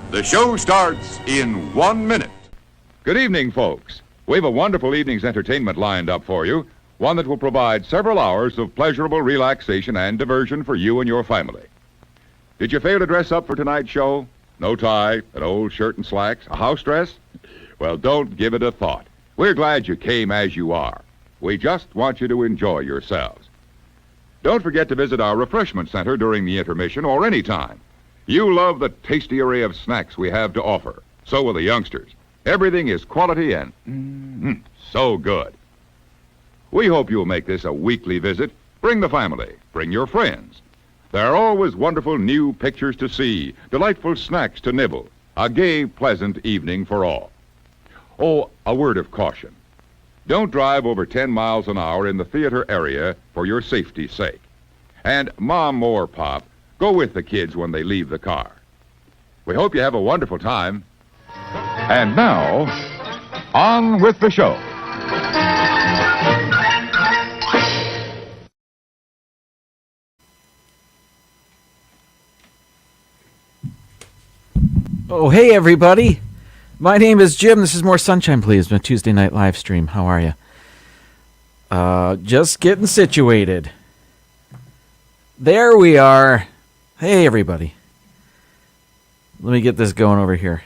The show starts in 1 minute. Good evening, folks. We have a wonderful evening's entertainment lined up for you, one that will provide several hours of pleasurable relaxation and diversion for you and your family. Did you fail to dress up for tonight's show? No tie, an old shirt and slacks, a house dress? Well, don't give it a thought. We're glad you came as you are. We just want you to enjoy yourselves. Don't forget to visit our refreshment center during the intermission or any time. You love the tasty array of snacks we have to offer. So will the youngsters. Everything is quality and so good. We hope you'll make this a weekly visit. Bring the family. Bring your friends. There are always wonderful new pictures to see, delightful snacks to nibble, a gay, pleasant evening for all. Oh, a word of caution. Don't drive over 10 miles an hour in the theater area for your safety's sake. And Mom or Pop, go with the kids when they leave the car. We hope you have a wonderful time. And now, on with the show. Oh, hey, everybody. My name is Jim. This is More Sunshine, Please, my Tuesday night live stream. How are you? Just getting situated. There we are. Hey, everybody. Let me get this going over here.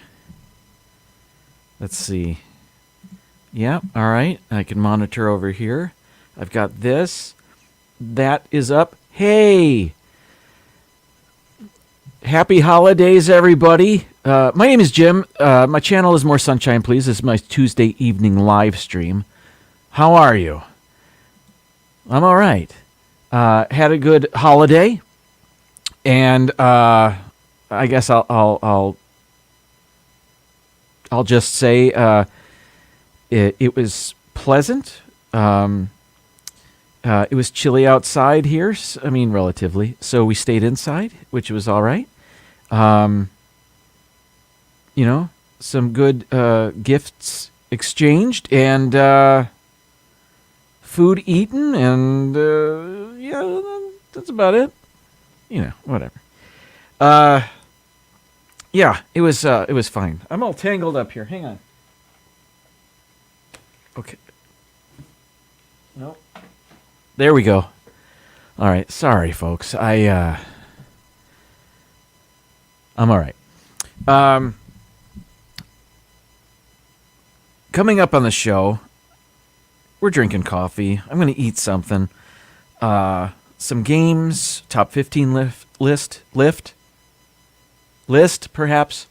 Let's see. Yeah, all right. I can monitor over here. I've got this. That is up. Hey! Happy holidays, everybody. My name is Jim. My channel is More Sunshine, Please. This is my Tuesday evening live stream. How are you? I'm all right. Had a good holiday. And I guess I'll just say it was pleasant. It was chilly outside here. I mean, relatively. So we stayed inside, which was all right. You know, some good gifts exchanged and food eaten, and yeah, that's about it. You know, whatever. Yeah, it was fine. I'm all tangled up here. Hang on. Okay. Nope. There we go. All right. Sorry, folks. I'm all right. Coming up on the show, we're drinking coffee. I'm going to eat something. Some games, top 15 list, perhaps.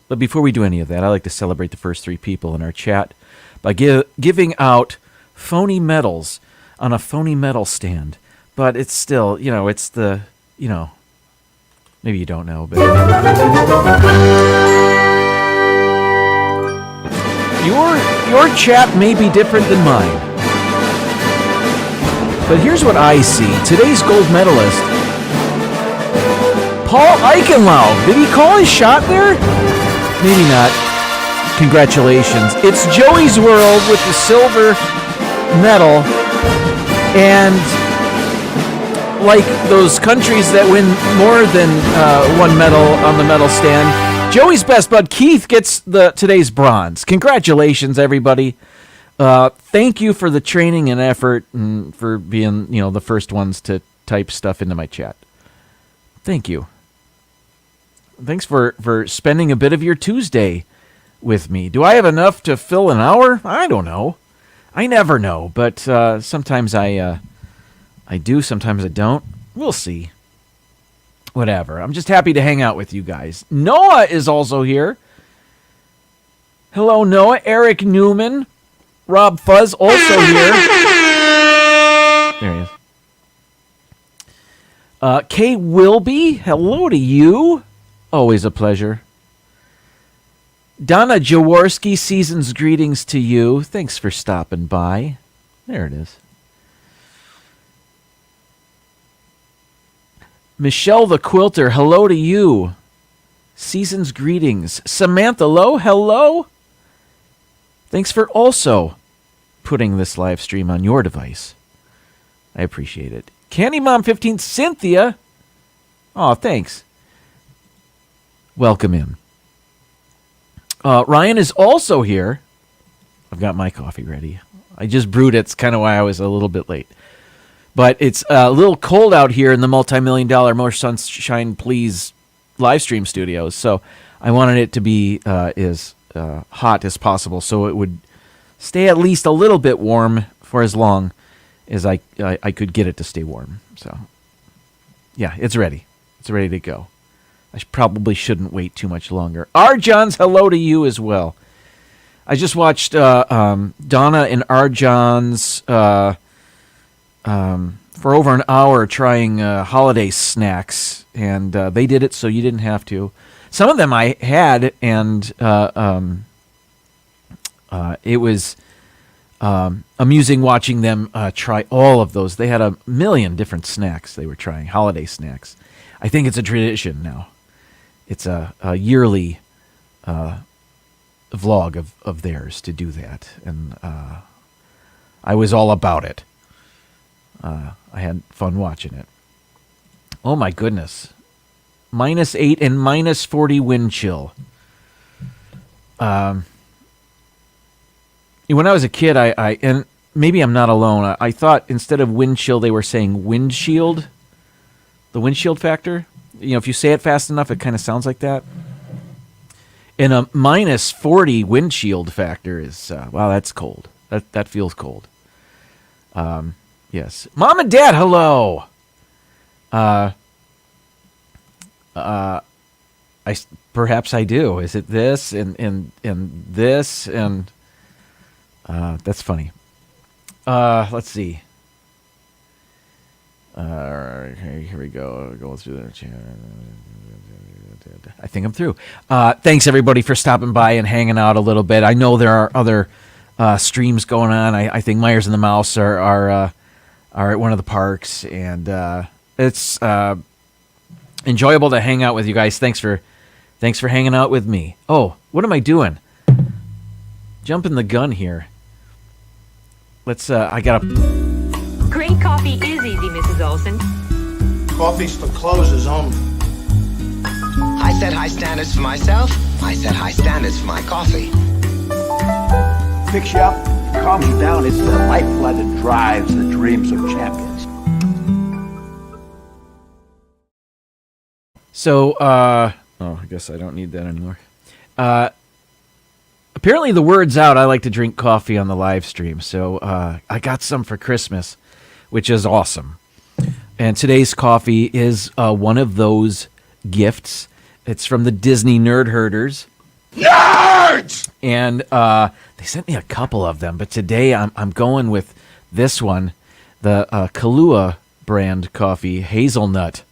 But before we do any of that, I like to celebrate the first 3 people in our chat by giving out phony medals on a phony medal stand. But it's still, you know, it's the, you know, maybe you don't know, but your chat may be different than mine. But here's what I see. Today's gold medalist, Paul Eichenlaub. Did he call his shot there? Maybe not. Congratulations. It's Joey's World with the silver medal. And like those countries that win more than one medal on the medal stand, Joey's best bud Keith gets today's bronze. Congratulations, everybody. Thank you for the training and effort and for being, you know, the first ones to type stuff into my chat. Thank you. Thanks for spending a bit of your Tuesday with me. Do I have enough to fill an hour? I don't know. I never know, but sometimes I do, sometimes I don't. We'll see. Whatever. I'm just happy to hang out with you guys. Noah is also here. Hello, Noah. Eric Newman. Rob Fuzz also here. There he is. Kay Wilby, hello to you. Always a pleasure. Donna Jaworski, season's greetings to you. Thanks for stopping by. There it is. Michelle the Quilter, hello to you. Season's greetings. Samantha Lowe, hello. Thanks for also putting this live stream on your device. I appreciate it. Candy Mom 15, Cynthia. Oh, thanks. welcome in. Ryan is also here. I've got my coffee ready. I just brewed it. It's kind of why I was a little bit late. But it's a little cold out here in the multi-million-dollar More Sunshine Please live stream studios. So I wanted it to be as hot as possible so it would stay at least a little bit warm for as long as I could get it to stay warm. So, yeah, it's ready. It's ready to go. I probably shouldn't wait too much longer. Arjon's, hello to you as well. I just watched Donna and Arjon's for over an hour trying holiday snacks, and they did it so you didn't have to. Some of them I had, and it was amusing watching them try all of those. They had a million different snacks they were trying, holiday snacks. I think it's a tradition now. It's a yearly vlog of theirs to do that, and I was all about it. I had fun watching it. Oh my goodness. -8 and -40 wind chill. When I was a kid, I and maybe I'm not alone, I thought instead of wind chill they were saying windshield. The windshield factor. You know, if you say it fast enough, it kind of sounds like that. And a -40 windshield factor is, wow, that's cold. That feels cold. Yes. Mom and Dad, hello. Perhaps I do. Is it this and this and that's funny. Let's see. Here we go. Go through there. I think I'm through. Thanks everybody for stopping by and hanging out a little bit. I know there are other streams going on. I think Myers and the Mouse are at one of the parks, and it's enjoyable to hang out with you guys. Thanks for hanging out with me. Oh, what am I doing? Jumping the gun here. Let's. I gotta. Great coffee is easy, Mrs. Olson. Coffee's for closers only. I set high standards for myself. I set high standards for my coffee. Fix you up, calms you down. It's the lifeblood that drives the dreams of champions. So, I guess I don't need that anymore. Apparently the word's out. I like to drink coffee on the live stream, so I got some for Christmas, which is awesome. And today's coffee is one of those gifts. It's from the Disney Nerd Herders. Nerds! And they sent me a couple of them, but today I'm going with this one, the Kahlua brand coffee, hazelnut.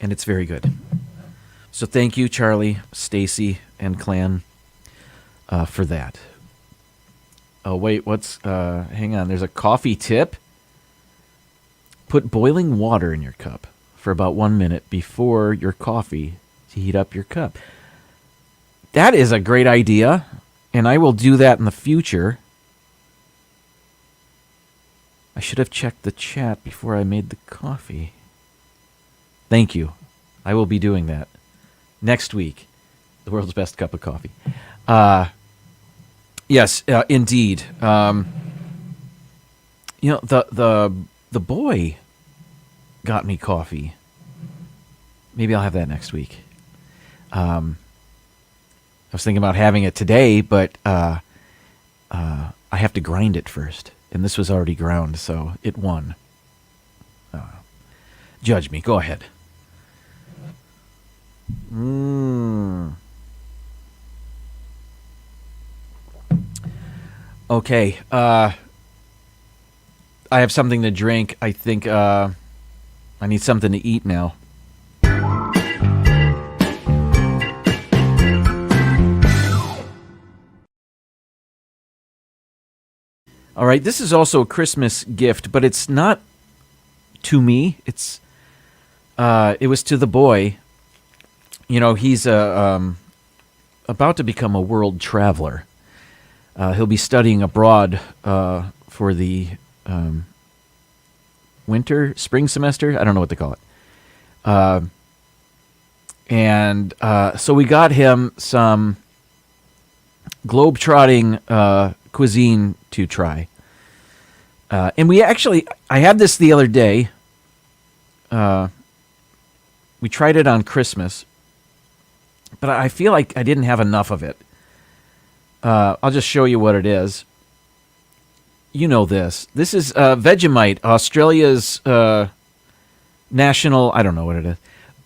And it's very good. So thank you, Charlie, Stacy, and Clan, for that. Oh, wait, hang on, there's a coffee tip. Put boiling water in your cup for about 1 minute before your coffee to heat up your cup. That is a great idea, and I will do that in the future. I should have checked the chat before I made the coffee. Thank you. I will be doing that next week. The world's best cup of coffee. Yes, indeed. The boy got me coffee. Maybe I'll have that next week. I was thinking about having it today, but I have to grind it first, and this was already ground, so it won. Judge me. Go ahead. Okay. I have something to drink. I think I need something to eat now. All right, this is also a Christmas gift, but it's not to me. It was to the boy. You know, he's about to become a world traveler. He'll be studying abroad for the spring semester. I don't know what they call it. So we got him some globe-trotting cuisine to try. And I had this the other day. We tried it on Christmas, but I feel like I didn't have enough of it. I'll just show you what it is. You know this. This is Vegemite, Australia's national, I don't know what it is,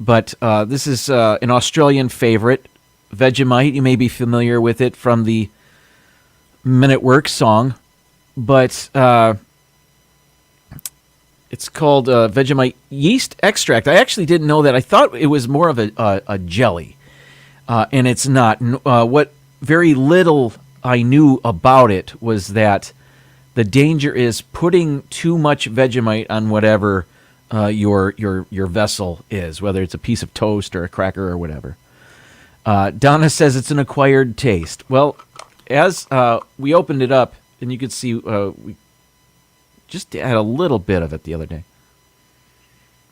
but this is an Australian favorite, Vegemite. You may be familiar with it from the Men at Work song, but it's called Vegemite yeast extract. I actually didn't know that. I thought it was more of a jelly, and it's not. What very little I knew about it was that the danger is putting too much Vegemite on whatever your vessel is, whether it's a piece of toast or a cracker or whatever. Donna says it's an acquired taste. Well, as we opened it up, and you could see we just had a little bit of it the other day.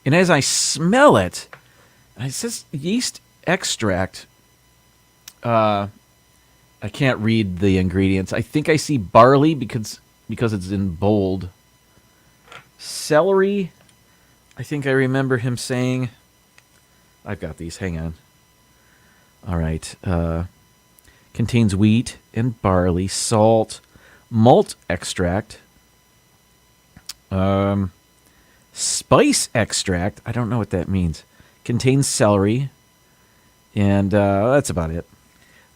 And as I smell it, it says yeast extract. I can't read the ingredients. I think I see barley because it's in bold. Celery, I think I remember him saying. I've got these. Hang on. All right. Contains wheat and barley, salt, malt extract, spice extract. I don't know what that means. Contains celery, and that's about it.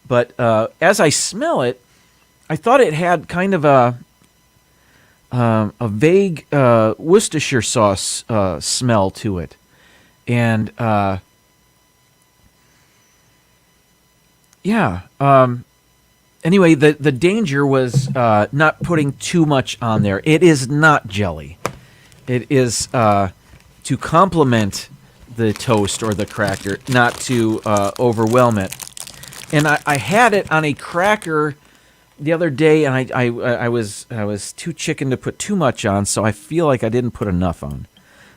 But as I smell it, I thought it had kind of a vague Worcestershire sauce smell to it, and anyway, the danger was not putting too much on there. It is not jelly. It is to complement the toast or the cracker, not to overwhelm it. And I had it on a cracker the other day, and I was too chicken to put too much on, so I feel like I didn't put enough on.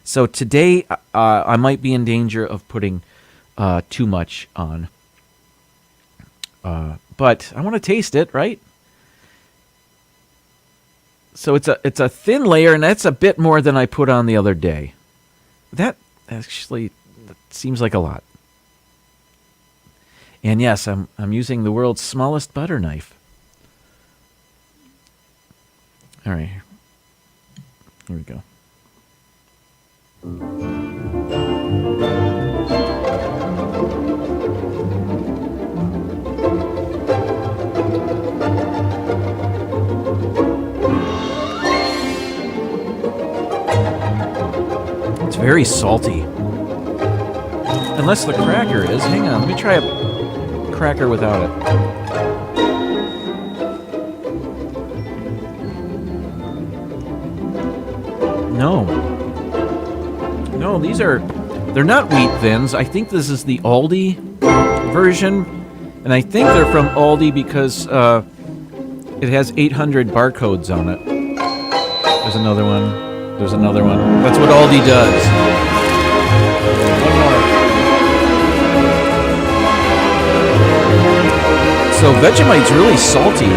So today I might be in danger of putting too much on. But I want to taste it, right? So it's a thin layer, and that's a bit more than I put on the other day. That actually seems like a lot. And yes, I'm using the world's smallest butter knife. All right, here we go. It's very salty. Unless the cracker is. Hang on, let me try a cracker without it. No, they're not wheat thins. I think this is the Aldi version, and I think they're from Aldi because it has 800 barcodes on it. There's another one. That's what Aldi does. One more. So Vegemite's really salty.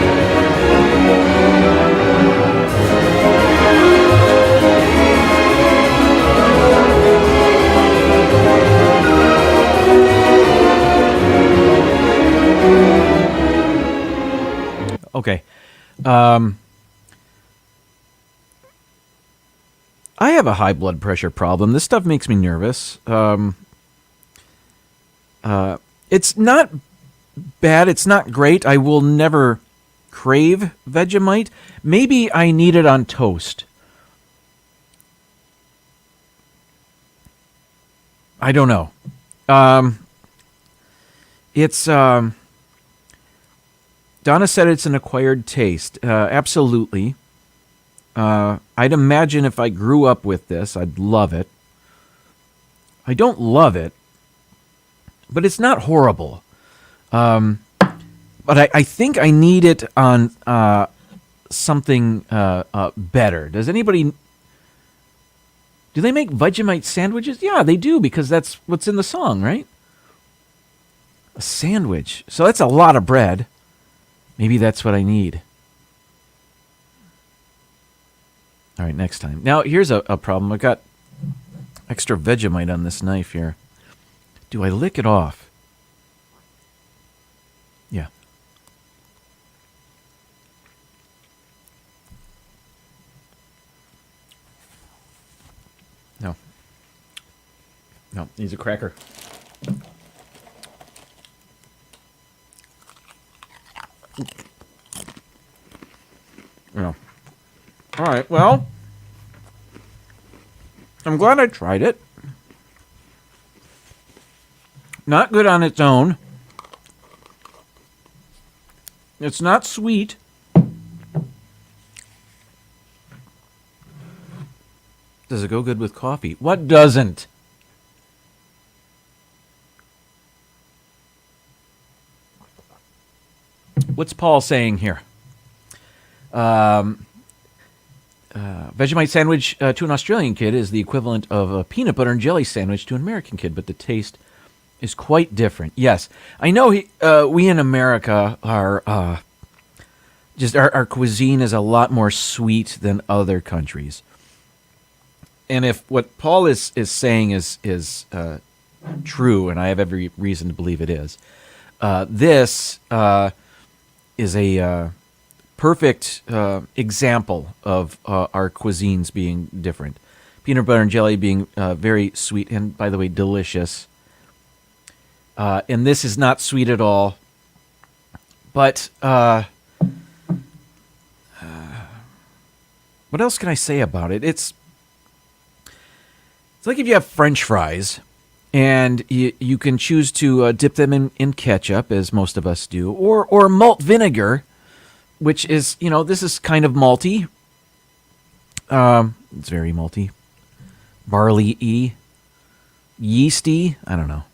Okay. I have a high blood pressure problem. This stuff makes me nervous. It's not bad. It's not great. I will never crave Vegemite. Maybe I need it on toast. I don't know. Donna said it's an acquired taste. Absolutely. I'd imagine if I grew up with this, I'd love it. I don't love it, but it's not horrible. But I think I need it on something better. Does anybody? Do they make Vegemite sandwiches? Yeah, they do, because that's what's in the song, right? A sandwich. So that's a lot of bread. Maybe that's what I need. All right, next time. Now, here's a problem. I've got extra Vegemite on this knife here. Do I lick it off? Yeah. No. No, needs a cracker. No. All right, well, I'm glad I tried it. Not good on its own. It's not sweet. Does it go good with coffee? What doesn't? What's Paul saying here? Vegemite sandwich to an Australian kid is the equivalent of a peanut butter and jelly sandwich to an American kid, but the taste is quite different. Yes, I know we in America are just our cuisine is a lot more sweet than other countries. And if what Paul is saying is true, and I have every reason to believe it is, this is a perfect example of our cuisines being different. Peanut butter and jelly being very sweet and, by the way, delicious. And this is not sweet at all. But what else can I say about it? It's like if you have French fries and you can choose to dip them in ketchup, as most of us do, or malt vinegar, which is, this is kind of malty. It's very malty. Barley-y. Yeasty. I don't know.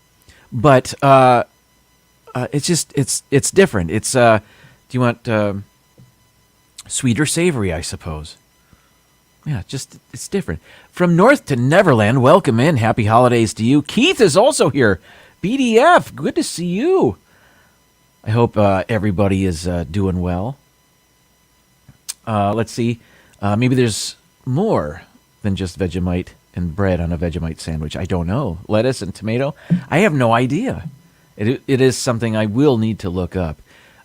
But it's different. It's, do you want sweet or savory, I suppose? Yeah, it's different. From North to Neverland, welcome in. Happy holidays to you. Keith is also here. BDF, good to see you. I hope everybody is doing well. Let's see. Maybe there's more than just Vegemite and bread on a Vegemite sandwich. I don't know. Lettuce and tomato? I have no idea. It is something I will need to look up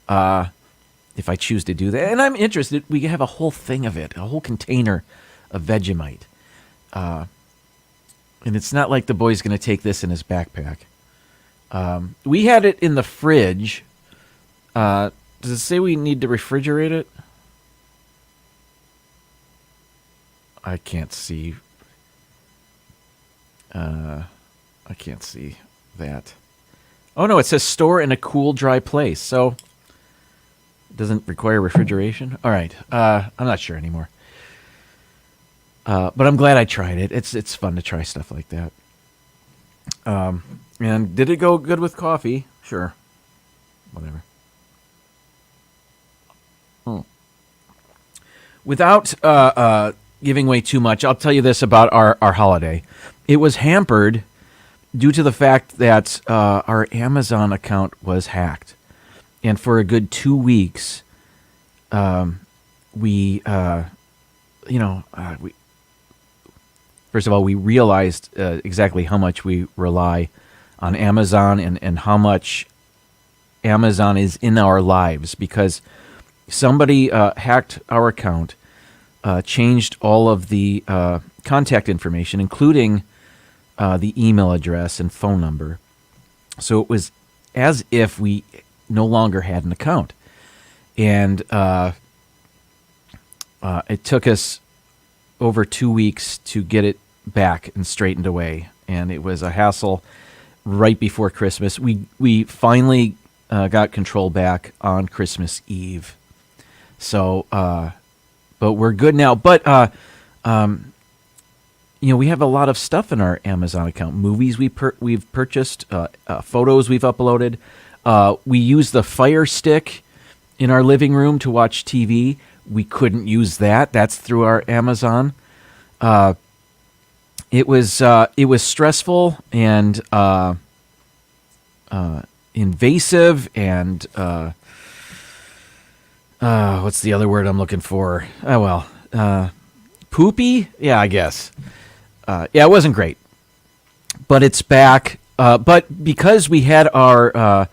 if I choose to do that. And I'm interested. We have a whole thing of it, a whole container of Vegemite. And it's not like the boy's going to take this in his backpack. We had it in the fridge. Does it say we need to refrigerate it? I can't see. I can't see that. Oh, no, it says store in a cool, dry place. So it doesn't require refrigeration. All right. I'm not sure anymore. But I'm glad I tried it. It's fun to try stuff like that. And did it go good with coffee? Sure. Whatever. Without giving away too much, I'll tell you this about our holiday. It was hampered due to the fact that our Amazon account was hacked. And for a good 2 weeks, we first of all, we realized exactly how much we rely on Amazon and how much Amazon is in our lives, because somebody hacked our account, changed all of the contact information, including the email address and phone number. So it was as if we no longer had an account. And it took us over 2 weeks to get it back and straightened away. And it was a hassle right before Christmas. We finally got control back on Christmas Eve. So, but we're good now. But, we have a lot of stuff in our Amazon account. Movies we've purchased, photos we've uploaded. We use the Fire Stick in our living room to watch TV. we couldn't use that. That's through our Amazon. It was stressful and invasive and what's the other word I'm looking for? Poopy? Yeah, I guess. It wasn't great, but it's back. But because we had our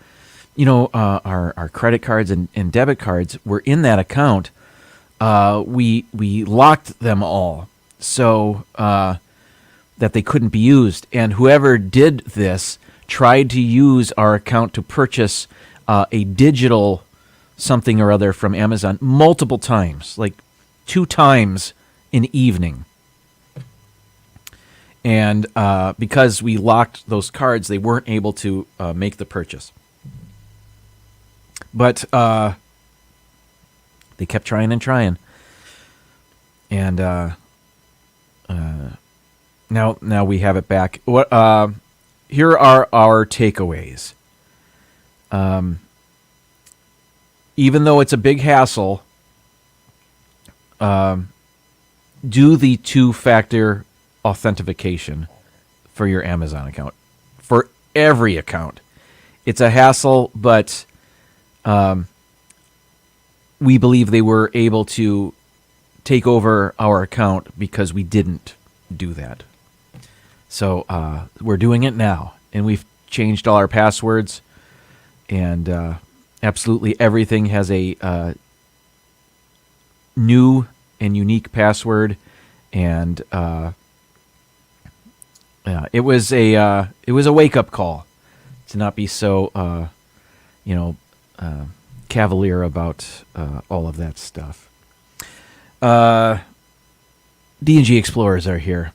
our credit cards and debit cards were in that account, we locked them all so that they couldn't be used. And whoever did this tried to use our account to purchase a digital something or other from Amazon multiple times, like 2 times an evening. And because we locked those cards, they weren't able to make the purchase. But they kept trying and trying. And now we have it back. What? Here are our takeaways. Even though it's a big hassle, do the 2-factor authentication for your Amazon account. For every account. It's a hassle, but we believe they were able to take over our account because we didn't do that. So we're doing it now, and we've changed all our passwords, and absolutely everything has a new and unique password, and it was a wake-up call to not be so cavalier about all of that stuff. D&G Explorers are here.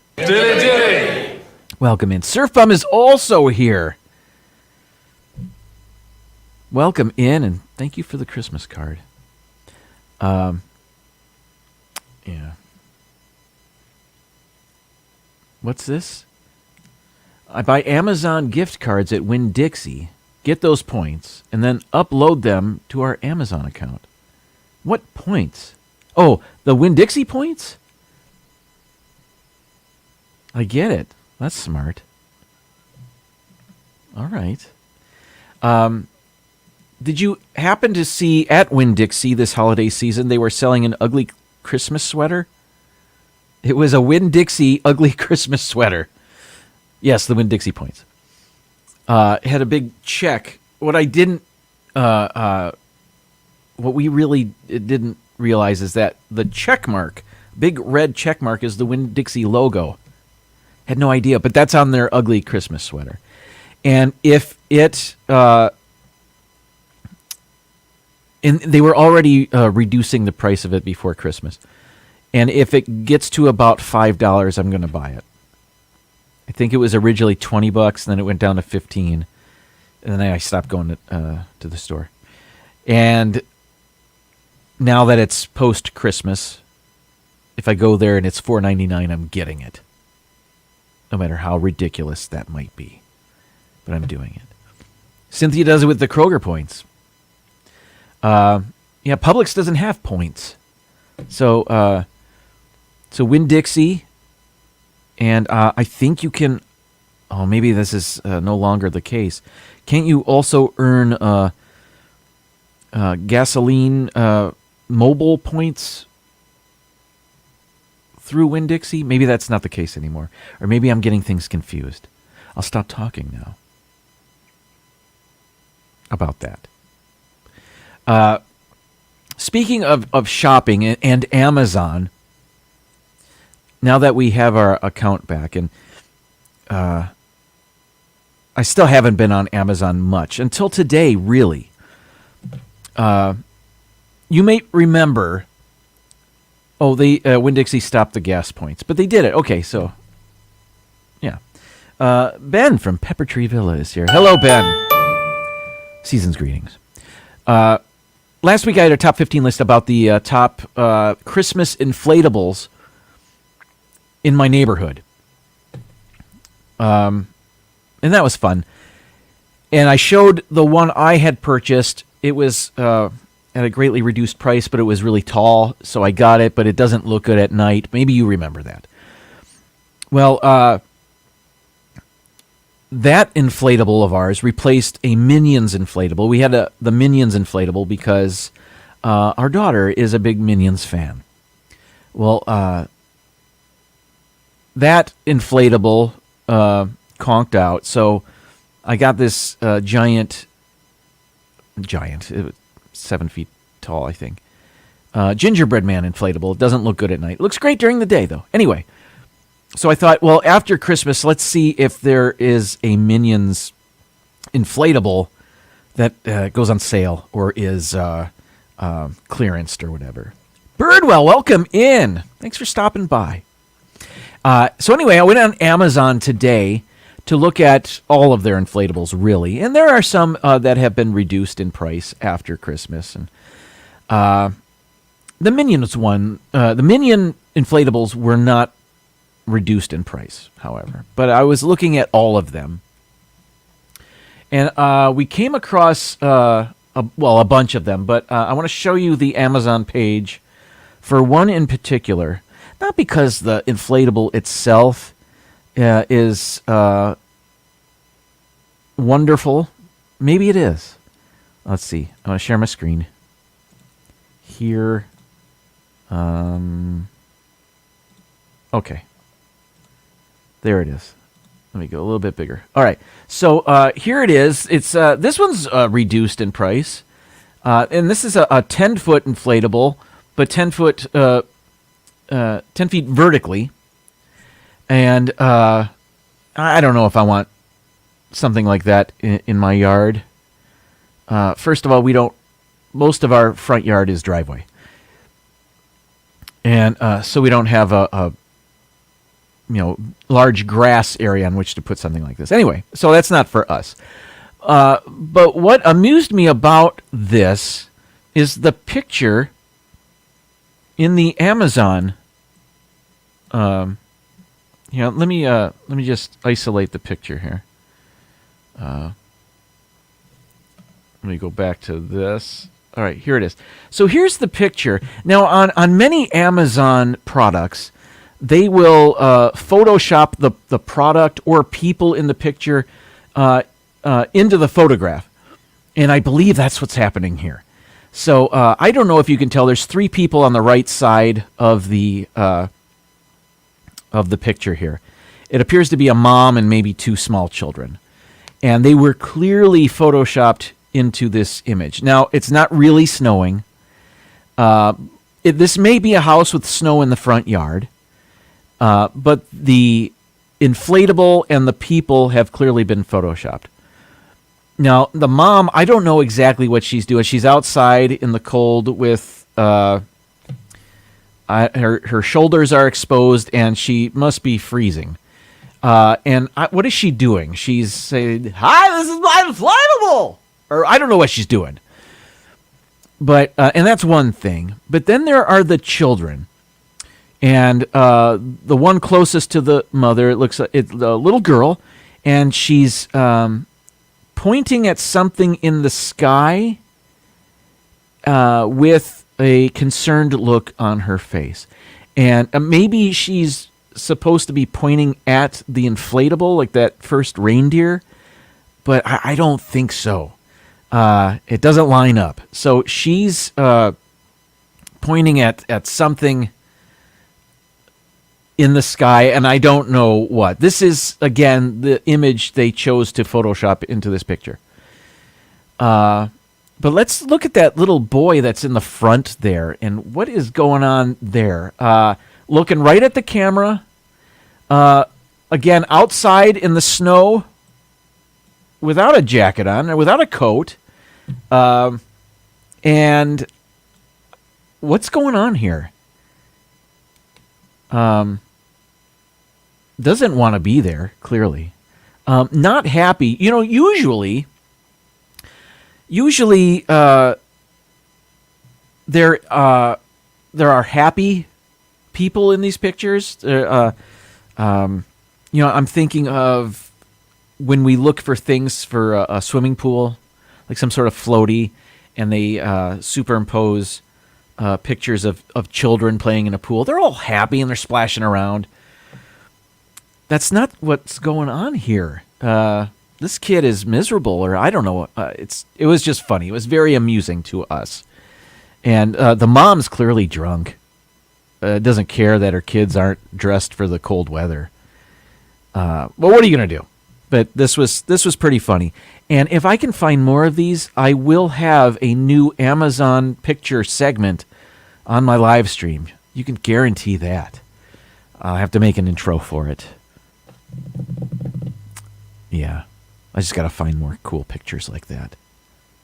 Welcome in. Surf Bum is also here. Welcome in, and thank you for the Christmas card. Yeah. What's this? I buy Amazon gift cards at Winn-Dixie, get those points, and then upload them to our Amazon account. What points? Oh, the Winn-Dixie points? I get it. That's smart. All right. Did you happen to see at Winn-Dixie this holiday season, they were selling an ugly Christmas sweater? It was a Winn-Dixie ugly Christmas sweater. Yes, the Winn-Dixie points. It had a big check. What I didn't, what we really didn't realize is that the check mark, big red check mark, is the Winn-Dixie logo. Had no idea, but that's on their ugly Christmas sweater. And if it, and they were already reducing the price of it before Christmas. And if it gets to about $5, I'm going to buy it. I think it was originally $20, and then it went down to $15, and then I stopped going to the store. And now that it's post-Christmas, if I go there and it's $4.99, I'm getting it. No matter how ridiculous that might be. But I'm doing it. Cynthia does it with the Kroger points. Yeah, Publix doesn't have points. So Winn-Dixie, and I think you can, oh, maybe this is no longer the case. Can't you also earn gasoline mobile points through Winn-Dixie? Maybe that's not the case anymore. Or maybe I'm getting things confused. I'll stop talking now about that. Speaking of shopping and Amazon, now that we have our account back, and I still haven't been on Amazon much until today, really. You may remember, Winn-Dixie stopped the gas points, but they did it. Okay, so, yeah. Ben from Pepper Tree Villa is here. Hello, Ben. Season's greetings. Last week I had a top 15 list about the top Christmas inflatables in my neighborhood. And that was fun. And I showed the one I had purchased. It was at a greatly reduced price, but it was really tall, so I got it, but it doesn't look good at night. Maybe you remember that. Well, that inflatable of ours replaced a Minions inflatable. We had the Minions inflatable because our daughter is a big Minions fan. Well, that inflatable conked out, so I got this giant, it was 7 feet tall, I think, gingerbread man inflatable. It doesn't look good at night. It looks great during the day, though. Anyway, so I thought, well, after Christmas, let's see if there is a Minions inflatable that goes on sale or is clearanced or whatever. Birdwell, welcome in. Thanks for stopping by. So anyway, I went on Amazon today to look at all of their inflatables, really. And there are some that have been reduced in price after Christmas. And the Minions one, the Minion inflatables were not reduced in price, however. But I was looking at all of them. And we came across, a bunch of them. But I want to show you the Amazon page for one in particular. Not because the inflatable itself is wonderful. Maybe it is. Let's see. I'm going to share my screen here. Okay. There it is. Let me go a little bit bigger. All right. So here it is. It's this one's reduced in price. And this is a 10-foot inflatable, but 10 feet vertically. And I don't know if I want something like that in my yard. First of all, most of our front yard is driveway. And so we don't have a large grass area on which to put something like this. Anyway, so that's not for us. But what amused me about this is the picture in the Amazon. Let me just isolate the picture here. Let me go back to this. All right, here it is. So here's the picture. Now, on many Amazon products, they will Photoshop the product or people in the picture into the photograph. And I believe that's what's happening here. So I don't know if you can tell. There's 3 people on the right side of the picture here. It appears to be a mom and maybe 2 small children. And they were clearly Photoshopped into this image. Now, it's not really snowing. This may be a house with snow in the front yard. But the inflatable and the people have clearly been Photoshopped. Now, the mom, I don't know exactly what she's doing. She's outside in the cold with her shoulders are exposed, and she must be freezing. What is she doing? She's saying, "Hi, this is my inflatable," or I don't know what she's doing. But and that's one thing. But then there are the children, and the one closest to the mother, it looks like it's a little girl, and she's pointing at something in the sky with a concerned look on her face. And maybe she's supposed to be pointing at the inflatable, like that first reindeer, but I don't think so. It doesn't line up. So she's pointing at something in the sky, and I don't know what. This is, again, the image they chose to Photoshop into this picture. But let's look at that little boy that's in the front there, and what is going on there? Looking right at the camera. Again, outside in the snow, without a jacket on, or without a coat. And what's going on here? Doesn't want to be there, clearly. Not happy. Usually there are happy people in these pictures. I'm thinking of when we look for things for a swimming pool, like some sort of floaty, and they superimpose pictures of children playing in a pool. They're all happy and they're splashing around. That's not what's going on here. This kid is miserable, or I don't know. It was just funny. It was very amusing to us. And the mom's clearly drunk. Doesn't care that her kids aren't dressed for the cold weather. Well, what are you going to do? But this was pretty funny. And if I can find more of these, I will have a new Amazon picture segment on my live stream. You can guarantee that. I'll have to make an intro for it. Yeah. I just got to find more cool pictures like that.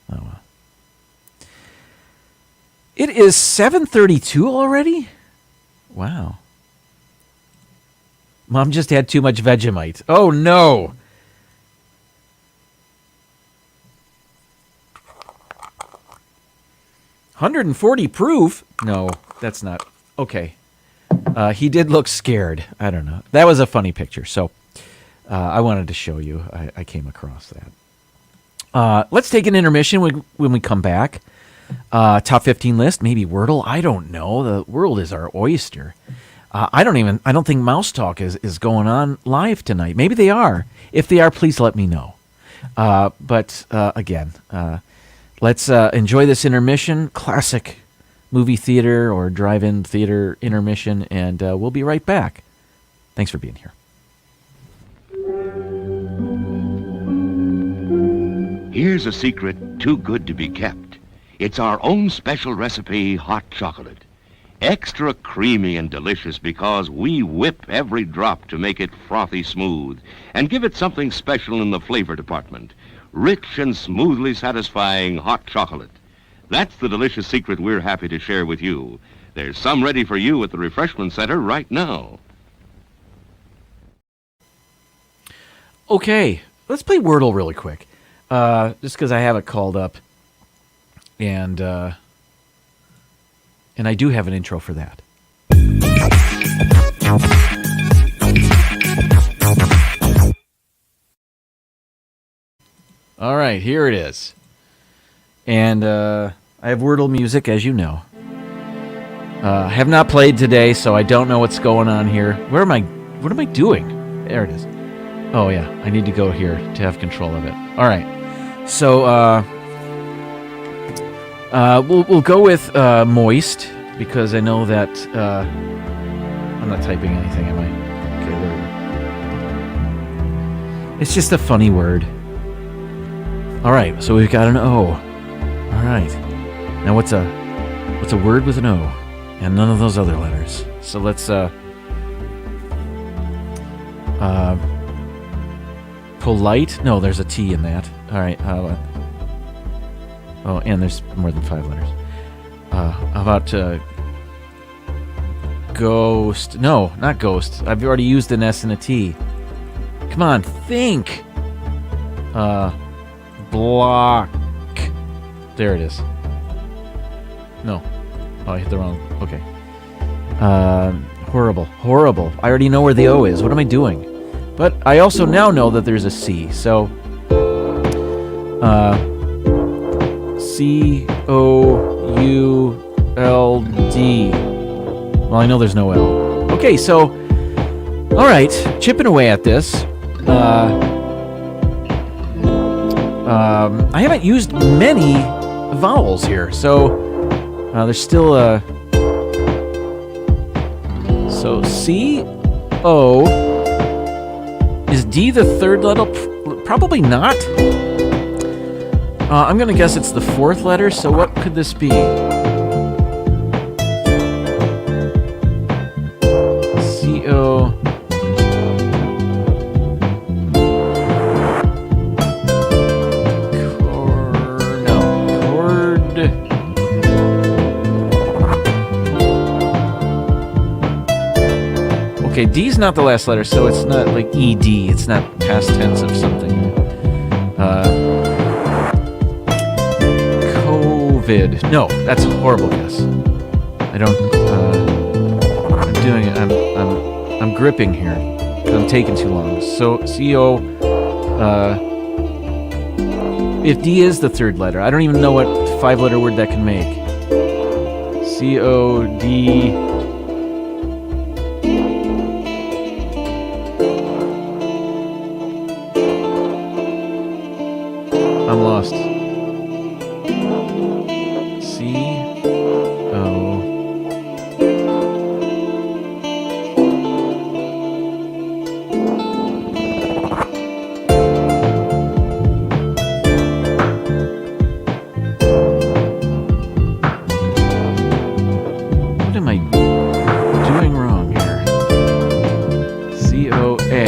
Oh, well. It is 7:32 already? Wow. Mom just had too much Vegemite. Oh, no. $140 proof? No, that's not. Okay. He did look scared. I don't know. That was a funny picture, so I wanted to show you. I came across that. Let's take an intermission when we come back. Top 15 list, maybe Wordle. I don't know. The world is our oyster. I don't think Mouse Talk is going on live tonight. Maybe they are. If they are, please let me know. But again, let's enjoy this intermission, classic movie theater or drive-in theater intermission, and we'll be right back. Thanks for being here. Here's a secret too good to be kept. It's our own special recipe, hot chocolate. Extra creamy and delicious because we whip every drop to make it frothy smooth and give it something special in the flavor department. Rich and smoothly satisfying hot chocolate. That's the delicious secret we're happy to share with you. There's some ready for you at the refreshment center right now. Okay, let's play Wordle really quick. Just because I have it called up. And I do have an intro for that. All right, here it is. And I have Wordle music, as you know. I have not played today, so I don't know what's going on here. What am I doing? There it is. Oh, yeah, I need to go here to have control of it. All right, so we'll go with moist, because I know that I'm not typing anything, am I? Okay, there we go. It's just a funny word. All right, so we've got an O. All right. Now what's a word with an O and none of those other letters? So let's polite. No, there's a T in that. All right. Oh, and there's more than 5 letters. How about ghost? No, not ghost. I've already used an S and a T. Come on, think. Block. There it is. No. Oh, I hit the wrong. Okay. Horrible. I already know where the O is. What am I doing? But I also now know that there's a C. So, C-O-U-L-D. Well, I know there's no L. Okay, so, all right, chipping away at this. I haven't used many vowels here, so there's still a... So, C-O... Is D the third letter? Probably not. I'm going to guess it's the 4th letter, so what could this be? C-O... Okay, D's not the last letter, so it's not like ED. It's not past tense of something. COVID. No, that's a horrible guess. I don't. I'm doing it. I'm gripping here. I'm taking too long. So CO. If D is the 3rd letter, I don't even know what 5-letter word that can make. C-O-D... I'm lost. C-O... What am I doing wrong here? C-O-A...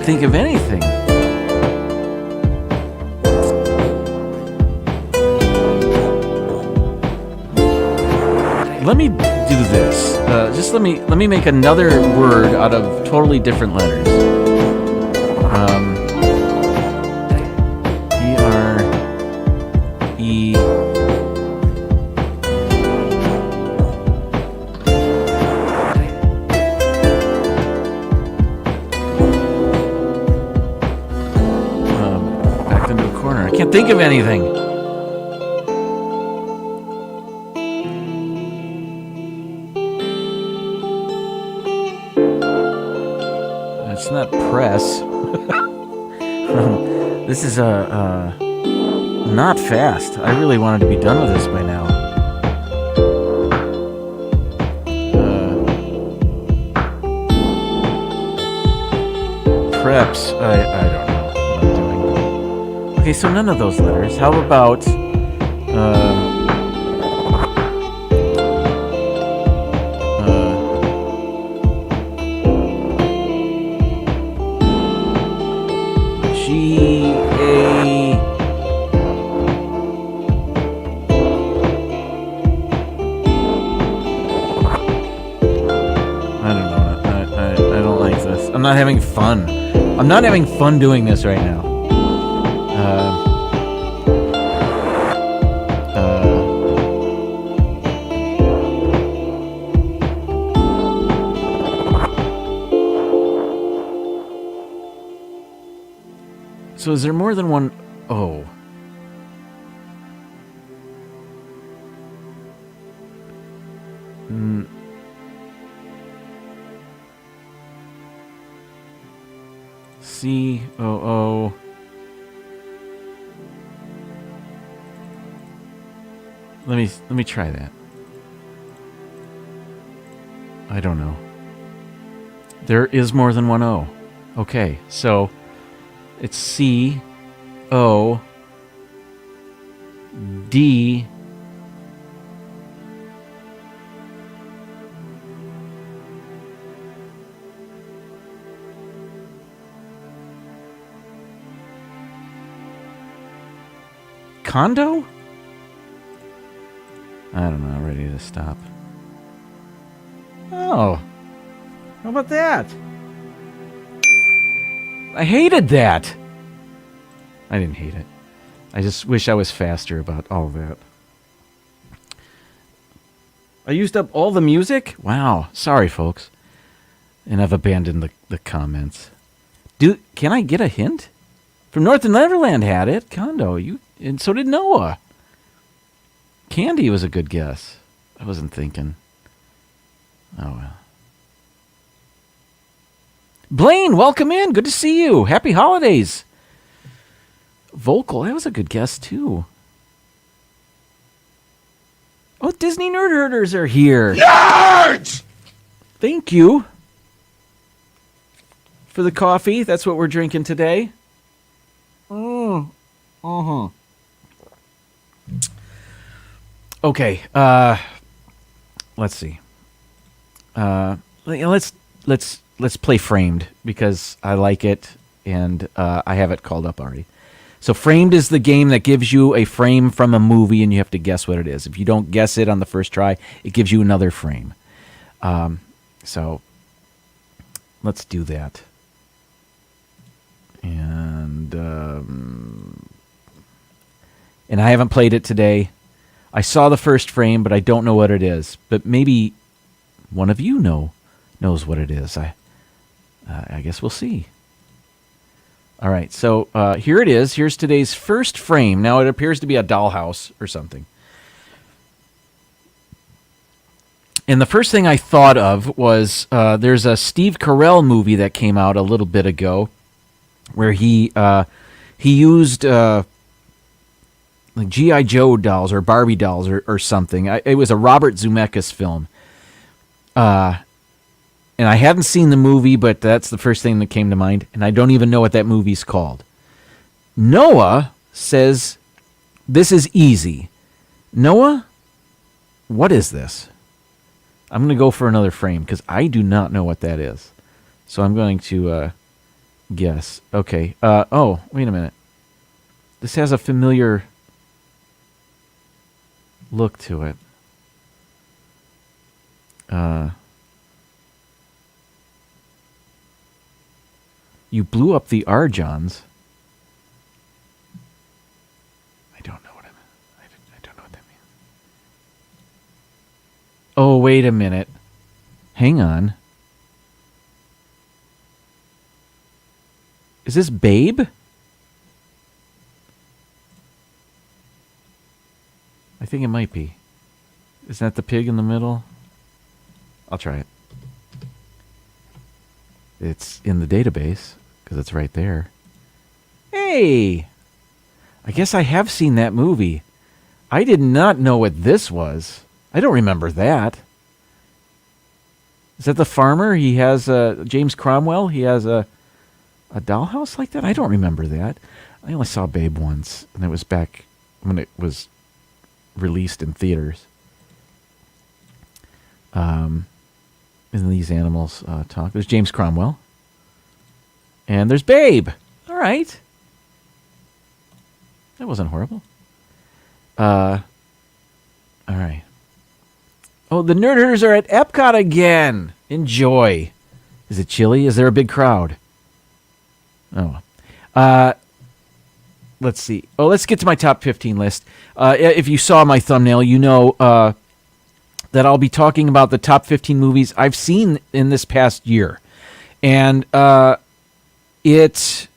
think of anything. Let me do this. Just let me make another word out of totally different letters. E-R-E. Can't think of anything. It's not press. This is not fast. I really wanted to be done with this by now. Preps. I don't know. Okay, so none of those letters. How about G-A... I don't know. I don't like this. I'm not having fun. I'm not having fun doing this right now. So is there more than one O? C-O-O. Let me try that. I don't know. There is more than one O. Okay, so it's C-O-D. Condo? I don't know, ready to stop. Oh. How about that? I hated that. I didn't hate it. I just wish I was faster about all of that. I used up all the music? Wow. Sorry, folks. And I've abandoned the comments. Can I get a hint? From North and Neverland had it. Condo. And so did Noah. Candy was a good guess. I wasn't thinking. Oh, well. Blaine, welcome in. Good to see you. Happy holidays. Vocal, that was a good guess, too. Oh, Disney Nerd Herders are here. Nerds! Thank you for the coffee. That's what we're drinking today. Okay, let's see. Let's play Framed because I like it and I have it called up already. So Framed is the game that gives you a frame from a movie and you have to guess what it is. If you don't guess it on the first try, it gives you another frame. So let's do that. And I haven't played it today. I saw the first frame, but I don't know what it is. But maybe one of you knows what it is. I guess we'll see. All right, so here it is. Here's today's first frame. Now it appears to be a dollhouse or something. And the first thing I thought of was there's a Steve Carell movie that came out a little bit ago where he used like G.I. Joe dolls or Barbie dolls or something. It was a Robert Zemeckis film. And I hadn't seen the movie, but that's the first thing that came to mind. And I don't even know what that movie's called. Noah says, this is easy. Noah, what is this? I'm going to go for another frame because I do not know what that is. So I'm going to guess. Okay. Oh, wait a minute. This has a familiar look to it. You blew up the Arjons. I don't know what I don't know what that means. Oh, wait a minute. Hang on. Is this Babe? I think it might be. Isn't that the pig in the middle? I'll try it. It's in the database because it's right there. Hey! I guess I have seen that movie. I did not know what this was. I don't remember that. Is that the farmer? He has James Cromwell. He has a dollhouse like that? I don't remember that. I only saw Babe once, and it was back when it was released in theaters. And these animals talk. There's James Cromwell. And there's Babe. All right. That wasn't horrible. All right. Oh, the Nerd Herders are at Epcot again. Enjoy. Is it chilly? Is there a big crowd? Oh. Let's see. Oh, let's get to my top 15 list. If you saw my thumbnail, you know that I'll be talking about the top 15 movies I've seen in this past year. And this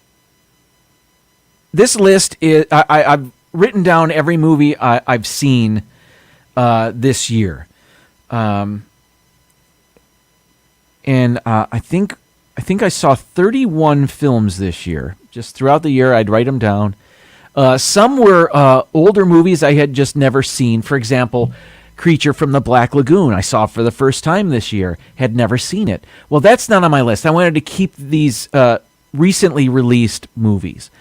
list is I've written down every movie I've seen this year. And I think I saw 31 films this year. Just throughout the year, I'd write them down. Some were older movies I had just never seen. For example, Creature from the Black Lagoon, I saw for the first time this year. Had never seen it. Well, that's not on my list. I wanted to keep these recently released movies.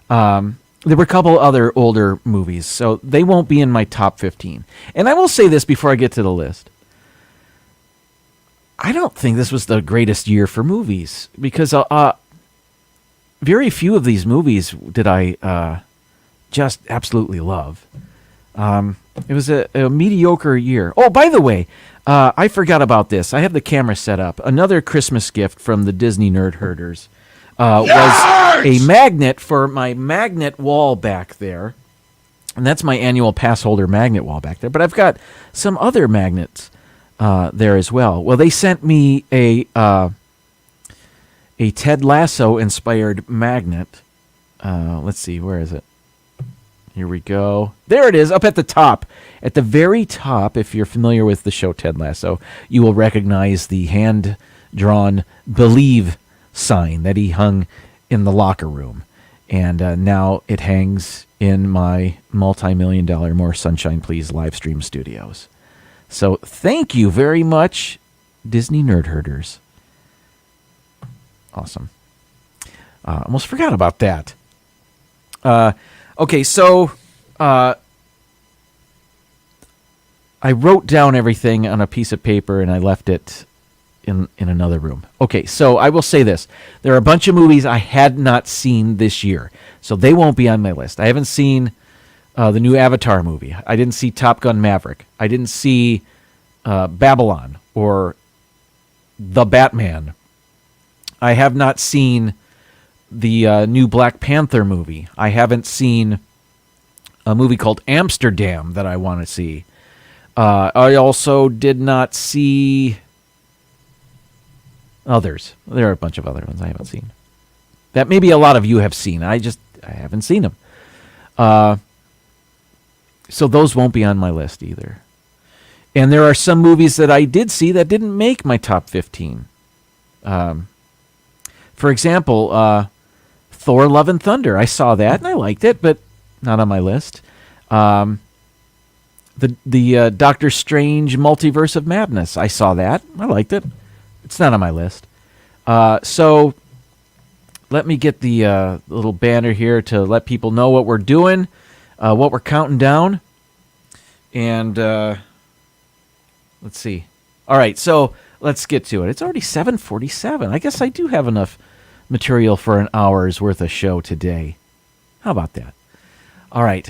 There were a couple other older movies, so they won't be in my top 15. And I will say this before I get to the list. I don't think this was the greatest year for movies because very few of these movies did I just absolutely love. It was a mediocre year. Oh, by the way, I forgot about this. I have the camera set up. Another Christmas gift from the Disney Nerd Herders was a magnet for my magnet wall back there. And that's my annual pass holder magnet wall back there. But I've got some other magnets there as well. Well, they sent me a Ted Lasso inspired magnet. Let's see, where is it? Here we go. There it is, up at the top. At the very top, if you're familiar with the show Ted Lasso, you will recognize the hand-drawn Believe sign that he hung in the locker room. And now it hangs in my multi-million-dollar More Sunshine Please live stream studios. So thank you very much, Disney Nerd Herders. Awesome. Almost forgot about that. Okay, so I wrote down everything on a piece of paper and I left it in another room. Okay, so I will say this. There are a bunch of movies I had not seen this year, so they won't be on my list. I haven't seen the new Avatar movie. I didn't see Top Gun Maverick. I didn't see Babylon or The Batman. I have not seen the new Black Panther movie. I haven't seen a movie called Amsterdam that I want to see. I also did not see others. There are a bunch of other ones I haven't seen that maybe a lot of you have seen. I haven't seen them. So those won't be on my list either. And there are some movies that I did see that didn't make my top 15. For example, Thor: Love and Thunder. I saw that and I liked it, but not on my list. The Doctor Strange Multiverse of Madness. I saw that. I liked it. It's not on my list. So let me get the little banner here to let people know what we're doing, what we're counting down. And let's see. All right, so let's get to it. It's already 7:47. I guess I do have enough material for an hour's worth of show today. How about that? All right.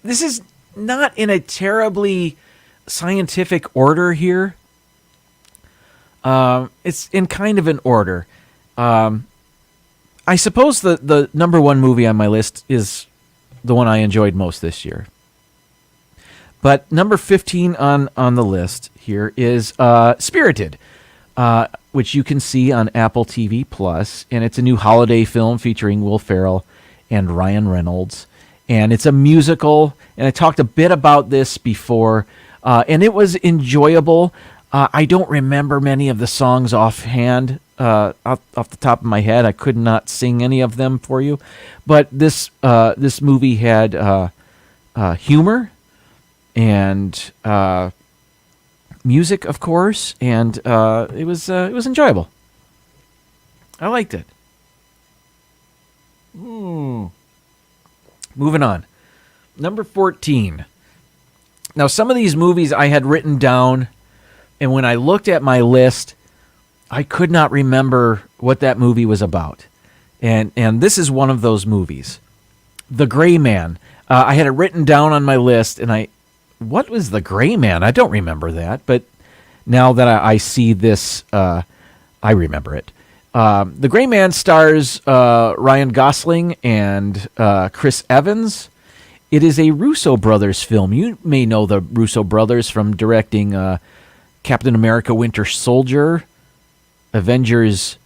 This is not in a terribly scientific order here. It's in kind of an order. I suppose the number one movie on my list is the one I enjoyed most this year. But number 15 on the list here is Spirited, which you can see on Apple TV Plus, and it's a new holiday film featuring Will Ferrell and Ryan Reynolds, and it's a musical. And I talked a bit about this before, and it was enjoyable. I don't remember many of the songs offhand, off the top of my head. I could not sing any of them for you, but this movie had humor and music, of course, and it was enjoyable. I liked it. Moving on. Number 14. Now, some of these movies I had written down, and when I looked at my list, I could not remember what that movie was about. And this is one of those movies. The Gray Man. I had it written down on my list, and what was The Gray Man? I don't remember that, but now that I see this, I remember it. The Gray Man stars Ryan Gosling and Chris Evans. It is a Russo brothers film. You may know the Russo brothers from directing Captain America: Winter Soldier, Avengers: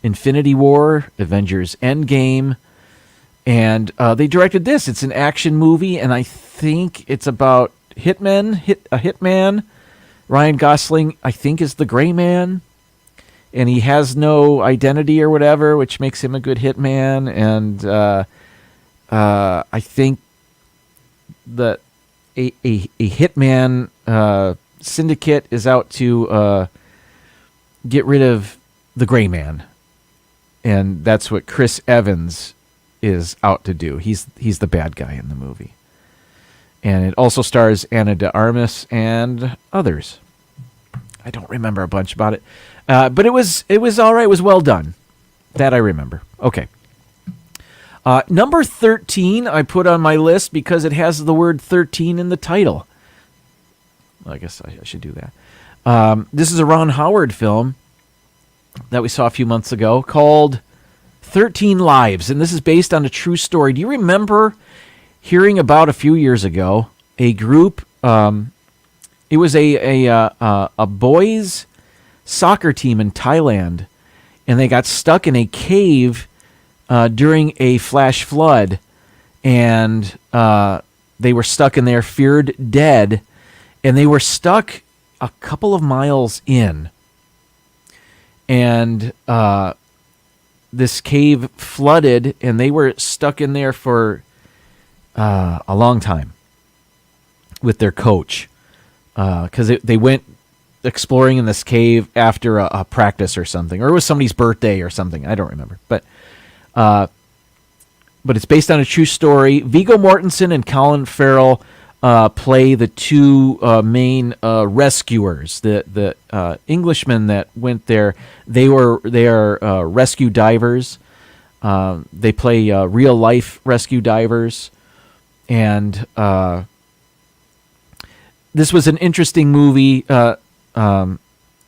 Infinity War, Avengers: Endgame, and they directed this. It's an action movie, and I think it's about a hitman. Ryan Gosling, I think, is the Gray Man, and he has no identity or whatever, which makes him a good hitman. And I think that a hitman syndicate is out to get rid of the Gray Man, and that's what Chris Evans is out to do. He's the bad guy in the movie, and it also stars Ana de Armas and others. I don't remember a bunch about it, but it was all right. It was well done. That I remember. Okay. Number 13 I put on my list because it has the word 13 in the title. I guess I should do that. This is a Ron Howard film that we saw a few months ago called 13 Lives, and this is based on a true story. Do you remember hearing about a few years ago a group? It was a boys' soccer team in Thailand, and they got stuck in a cave during a flash flood, and they were stuck in there, feared dead, and they were stuck a couple of miles in. And this cave flooded, and they were stuck in there for a long time with their coach, because they went exploring in this cave after a practice or something, or it was somebody's birthday or something. I don't remember, but it's based on a true story. Viggo Mortensen and Colin Farrell play the two main rescuers. The Englishmen that went there, they are rescue divers. They play real life rescue divers, and this was an interesting movie.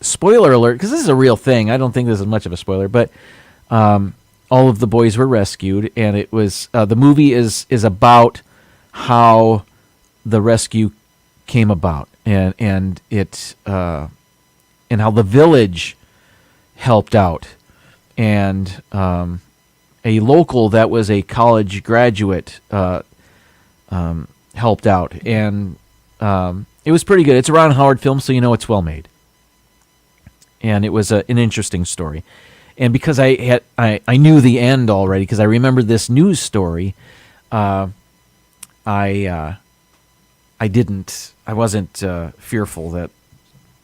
Spoiler alert, because this is a real thing. I don't think this is much of a spoiler, but all of the boys were rescued, and it was the movie is about how the rescue came about, and it and how the village helped out, and a local that was a college graduate helped out, and it was pretty good. It's a Ron Howard film, so you know it's well made, and it was an interesting story. And because I knew the end already, because I remembered this news story, I wasn't fearful that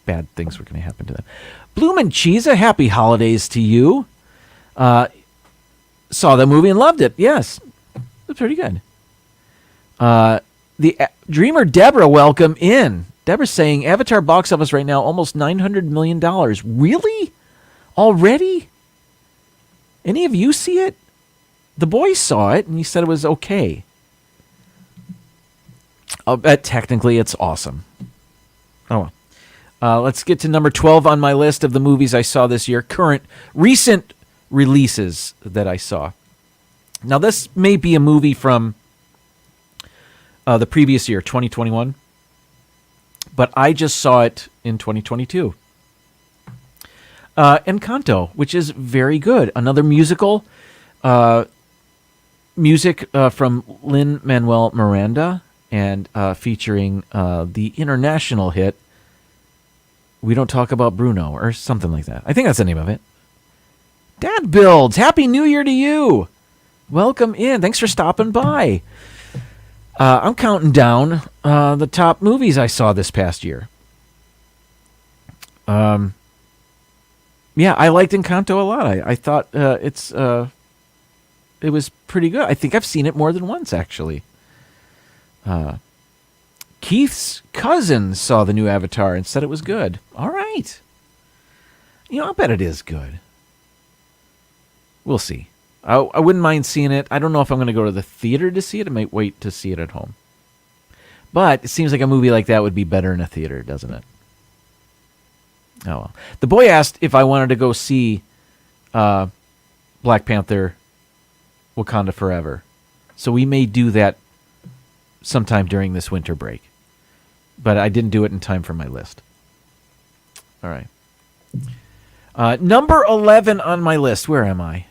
bad things were going to happen to them. Bloomin' Cheesa, happy holidays to you. Saw the movie and loved it. Yes, it's pretty good. The Dreamer Deborah, welcome in. Deborah's saying Avatar box office right now almost $900 million. Really? Already? Any of you see it? The boy saw it and he said it was okay. I'll bet technically it's awesome. Oh well. Let's get to number 12 on my list of the movies I saw this year. Recent releases that I saw. Now this may be a movie from the previous year, 2021. But I just saw it in 2022. Encanto, which is very good. Another musical. Music from Lin-Manuel Miranda, and featuring the international hit We Don't Talk About Bruno, or something like that. I think that's the name of it. Dad Builds, Happy New Year to you. Welcome in. Thanks for stopping by. I'm counting down the top movies I saw this past year. Yeah, I liked Encanto a lot. I thought it was pretty good. I think I've seen it more than once, actually. Keith's cousin saw the new Avatar and said it was good. All right. I bet it is good. We'll see. I wouldn't mind seeing it. I don't know if I'm going to go to the theater to see it. I might wait to see it at home. But it seems like a movie like that would be better in a theater, doesn't it? Oh, well. The boy asked if I wanted to go see Black Panther Wakanda Forever. So we may do that sometime during this winter break. But I didn't do it in time for my list. All right. Number 11 on my list. Where am I?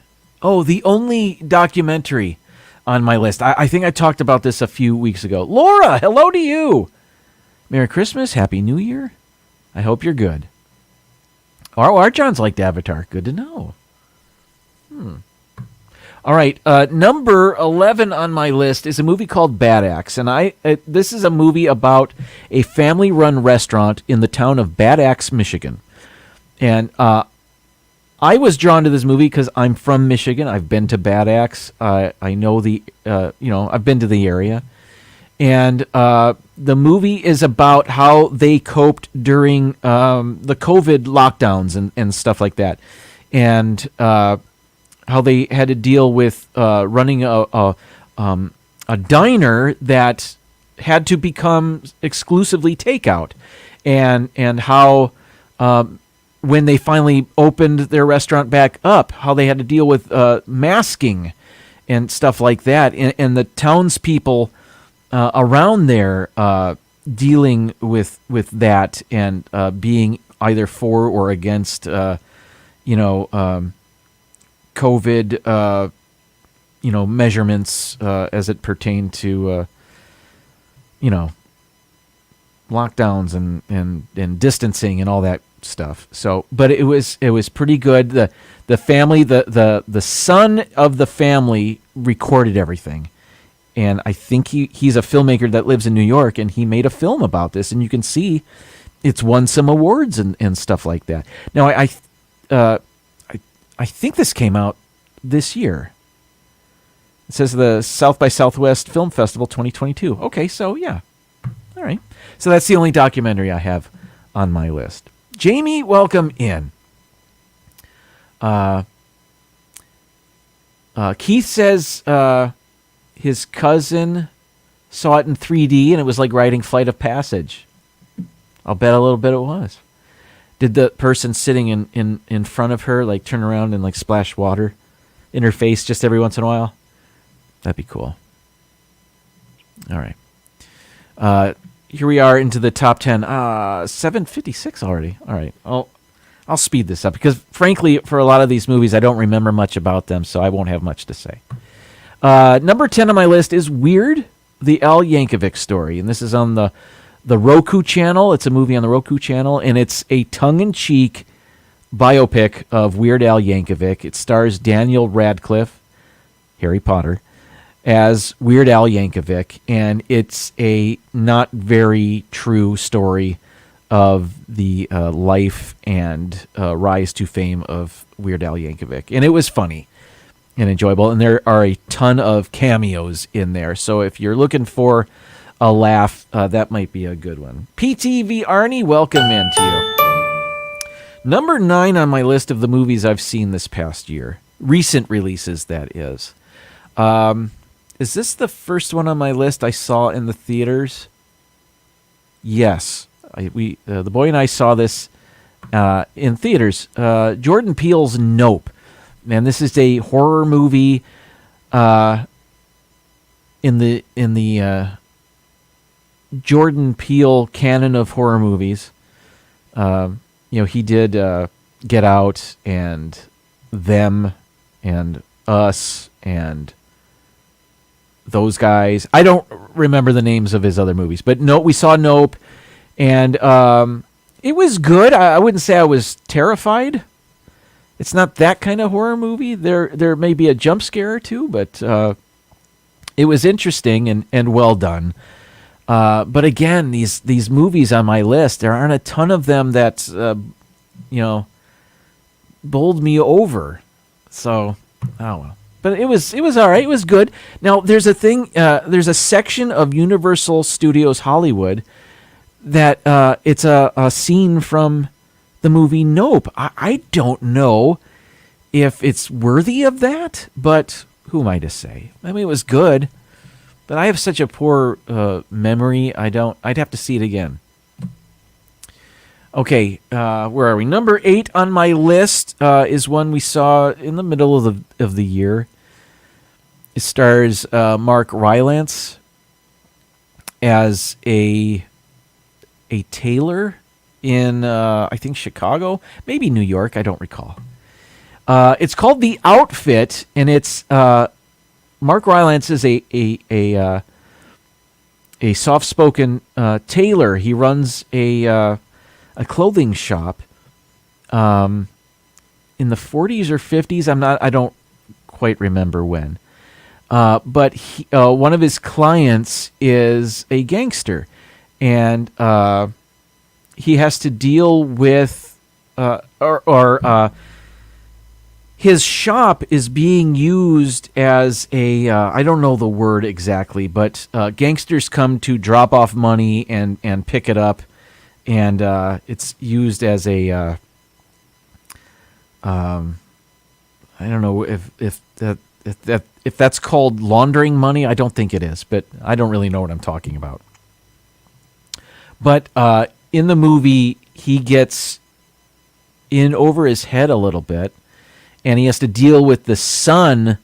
Oh, the only documentary on my list. I think I talked about this a few weeks ago. Laura, hello to you. Merry Christmas. Happy New Year. I hope you're good. Our John's liked Avatar. Good to know. All right. Number 11 on my list is a movie called Bad Axe. And this is a movie about a family-run restaurant in the town of Bad Axe, Michigan. And I was drawn to this movie because I'm from Michigan. I've been to Bad Axe. I know I've been to the area. And the movie is about how they coped during the COVID lockdowns and stuff like that. And how they had to deal with running a diner that had to become exclusively takeout. And how when they finally opened their restaurant back up, how they had to deal with masking and stuff like that. And the townspeople around there dealing with that and being either for or against, COVID, measurements as it pertained to, lockdowns and distancing and all that stuff. So, but it was pretty good. The family, the son of the family recorded everything. And I think he's a filmmaker that lives in New York, and he made a film about this, and you can see it's won some awards and stuff like that. Now, I think this came out this year. It says the South by Southwest Film Festival 2022. Okay, so yeah. All right. So that's the only documentary I have on my list. Jamie, welcome in. Keith says his cousin saw it in 3D and it was like riding Flight of Passage. I'll bet a little bit it was. Did the person sitting in front of her like turn around and like splash water in her face just every once in a while? That'd be cool. All right. Here we are into the top 10. 7:56 already. All right. I'll speed this up because, frankly, for a lot of these movies, I don't remember much about them, so I won't have much to say. Number 10 on my list is Weird, the Al Yankovic story, and this is on the Roku channel. It's a movie on the Roku channel, and it's a tongue-in-cheek biopic of Weird Al Yankovic. It stars Daniel Radcliffe, Harry Potter, as Weird Al Yankovic, and it's a not very true story of the life and rise to fame of Weird Al Yankovic. And it was funny and enjoyable, and there are a ton of cameos in there. So if you're looking for a laugh, that might be a good one. PTV Arnie, welcome in to you. Number 9 on my list of the movies I've seen this past year. Recent releases, that is. Is this the first one on my list I saw in the theaters? Yes. The boy and I saw this in theaters. Jordan Peele's Nope. Man, this is a horror movie in the Jordan Peele canon of horror movies. He did Get Out and Them and Us and those guys. I don't remember the names of his other movies, but no, we saw Nope. And it was good. I wouldn't say I was terrified. It's not that kind of horror movie. There may be a jump scare or two, but it was interesting and well done. But again, these movies on my list, there aren't a ton of them that bowled me over. So, oh well. But it was all right. It was good. Now there's a thing. There's a section of Universal Studios Hollywood that it's a scene from the movie Nope. I don't know if it's worthy of that, but who am I to say? I mean, it was good, but I have such a poor memory. I'd have to see it again. Okay, where are we? Number 8 on my list is one we saw in the middle of the year. It stars Mark Rylance as a tailor in, I think, Chicago, maybe New York, I don't recall. It's called The Outfit, and it's Mark Rylance is a soft-spoken tailor. He runs a clothing shop in the 40s or 50s. I don't quite remember when. But one of his clients is a gangster, and he has to deal with, his shop is being used as a, I don't know the word exactly, but gangsters come to drop off money and pick it up, and it's used as a, I don't know if that's called laundering money. I don't think it is, but I don't really know what I'm talking about. But in the movie, he gets in over his head a little bit, and he has to deal with the son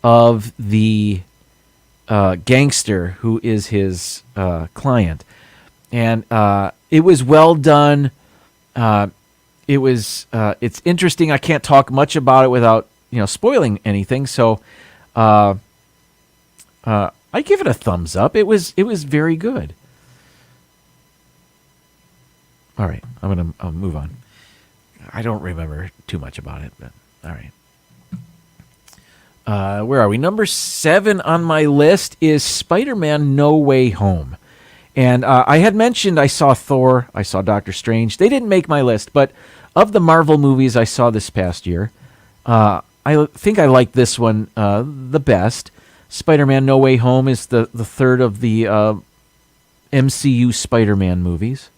of the gangster who is his client. And it was well done. It's interesting. I can't talk much about it without spoiling anything. So I give it a thumbs up. It was very good. All right, I'll move on. I don't remember too much about it, but all right. Where are we? Number 7 on my list is Spider-Man No Way Home. And I had mentioned I saw Thor, I saw Doctor Strange. They didn't make my list, but of the Marvel movies I saw this past year, I think I like this one the best. Spider-Man No Way Home is the third of the MCU Spider-Man movies.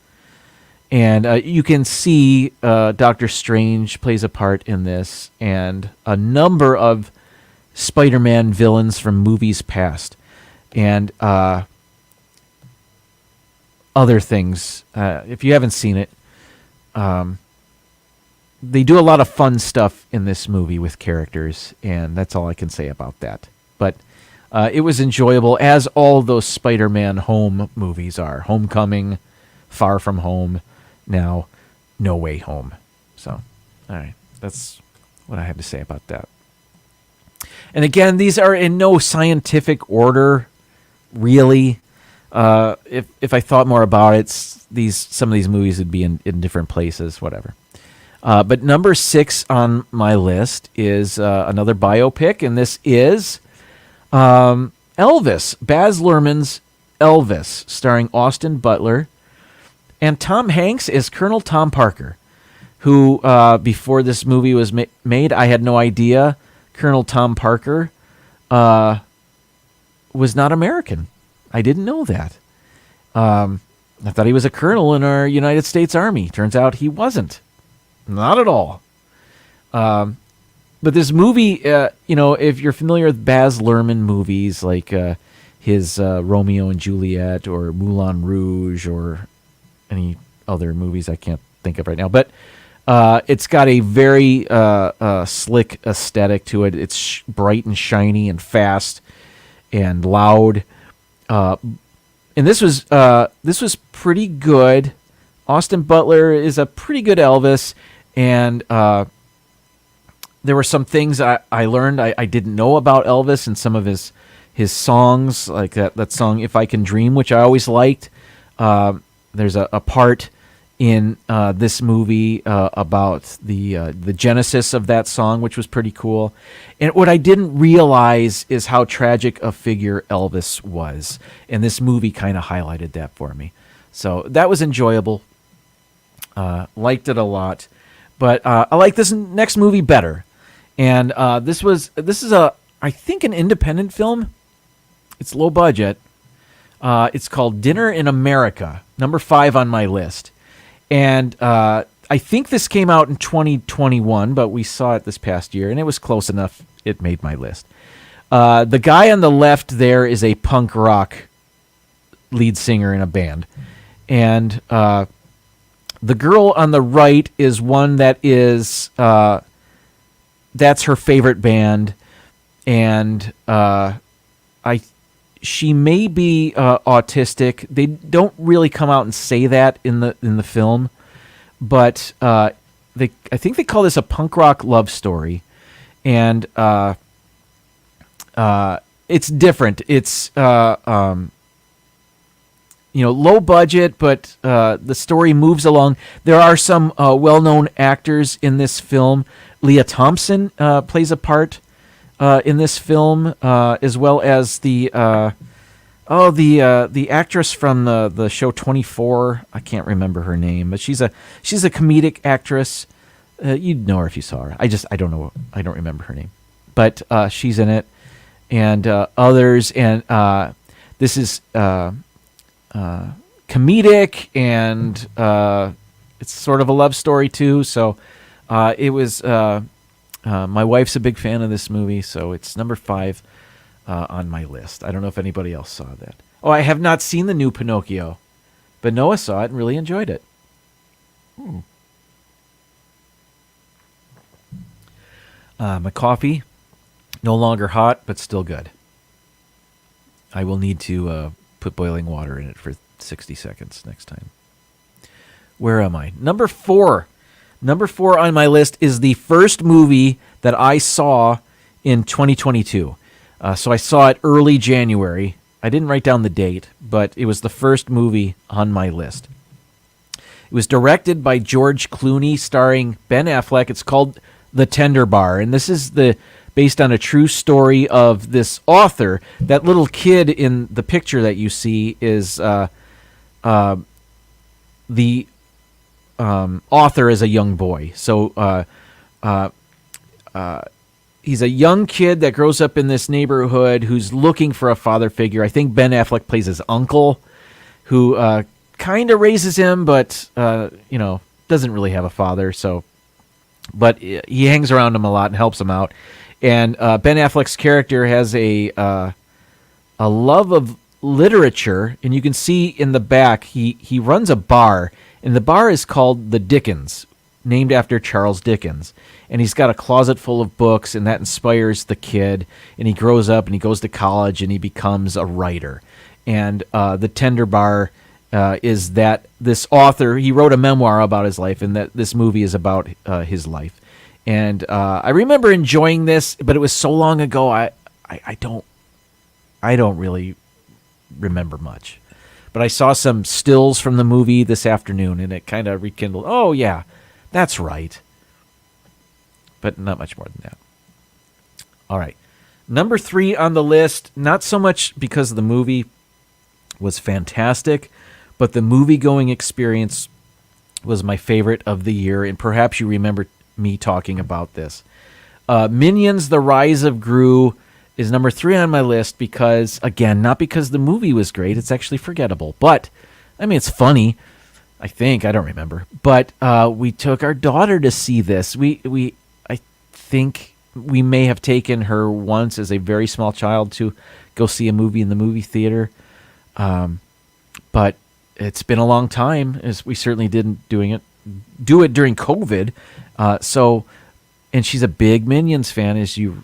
And you can see Doctor Strange plays a part in this, and a number of Spider-Man villains from movies past, and other things. If you haven't seen it, they do a lot of fun stuff in this movie with characters, and that's all I can say about that. But it was enjoyable, as all those Spider-Man home movies are. Homecoming, Far From Home, now No Way Home. So, all right, that's what I have to say about that. And again, these are in no scientific order, really. If I thought more about it, some of these movies would be in different places, whatever. But number 6 on my list is another biopic, and this is Elvis, Baz Luhrmann's Elvis, starring Austin Butler, and Tom Hanks is Colonel Tom Parker, who, before this movie was made, I had no idea Colonel Tom Parker was not American. I didn't know that. I thought he was a colonel in our United States Army. Turns out he wasn't. Not at all. But this movie, if you're familiar with Baz Luhrmann movies, like his Romeo and Juliet or Moulin Rouge or any other movies I can't think of right now, but it's got a very slick aesthetic to it. It's bright and shiny and fast and loud. And this was pretty good. Austin Butler is a pretty good Elvis, and there were some things I learned I didn't know about Elvis and some of his songs, like that song "If I Can Dream," which I always liked. There's a part in this movie about the genesis of that song, which was pretty cool. And what I didn't realize is how tragic a figure Elvis was, and this movie kind of highlighted that for me. So that was enjoyable. Liked it a lot, but I like this next movie better. And this is I think an independent film. It's low budget. It's called Dinner in America, number 5 on my list. And I think this came out in 2021, but we saw it this past year, and it was close enough. It made my list. The guy on the left there is a punk rock lead singer in a band. And the girl on the right is one that is, that's her favorite band. And she may be autistic. They don't really come out and say that in the film, but I think they call this a punk rock love story, and it's different. It's low budget, but the story moves along. There are some well-known actors in this film. Leah Thompson plays a part in this film, as well as the actress from the show 24. I can't remember her name, but she's a comedic actress. You'd know her if you saw her. I don't know. I don't remember her name, but she's in it, and others. And this is comedic, and it's sort of a love story too. So it was. My wife's a big fan of this movie, so it's number 5 on my list. I don't know if anybody else saw that. Oh, I have not seen the new Pinocchio, but Noah saw it and really enjoyed it. My coffee, no longer hot, but still good. I will need to put boiling water in it for 60 seconds next time. Where am I? Number 4. Number 4 on my list is the first movie that I saw in 2022. So I saw it early January. I didn't write down the date, but it was the first movie on my list. It was directed by George Clooney, starring Ben Affleck. It's called The Tender Bar, and this is based on a true story of this author. That little kid in the picture that you see is the author as a young boy. So he's a young kid that grows up in this neighborhood who's looking for a father figure. I think Ben Affleck plays his uncle, who kind of raises him, but doesn't really have a father. But he hangs around him a lot and helps him out. And Ben Affleck's character has a love of literature, and you can see in the back he runs a bar. And the bar is called the Dickens, named after Charles Dickens. And he's got a closet full of books, and that inspires the kid. And he grows up, and he goes to college, and he becomes a writer. And The Tender Bar is that this author, he wrote a memoir about his life, and that this movie is about his life. And I remember enjoying this, but it was so long ago, I don't really remember much. But I saw some stills from the movie this afternoon, and it kind of rekindled, oh, yeah, that's right. But not much more than that. All right. Number 3 on the list, not so much because the movie was fantastic, but the movie-going experience was my favorite of the year, and perhaps you remember me talking about this. Minions: The Rise of Gru is number 3 on my list because, again, not because the movie was great. It's actually forgettable. But, I mean, it's funny. I think. I don't remember. But we took our daughter to see this. I think we may have taken her once as a very small child to go see a movie in the movie theater. But it's been a long time, as we certainly didn't do it during COVID. And she's a big Minions fan, as you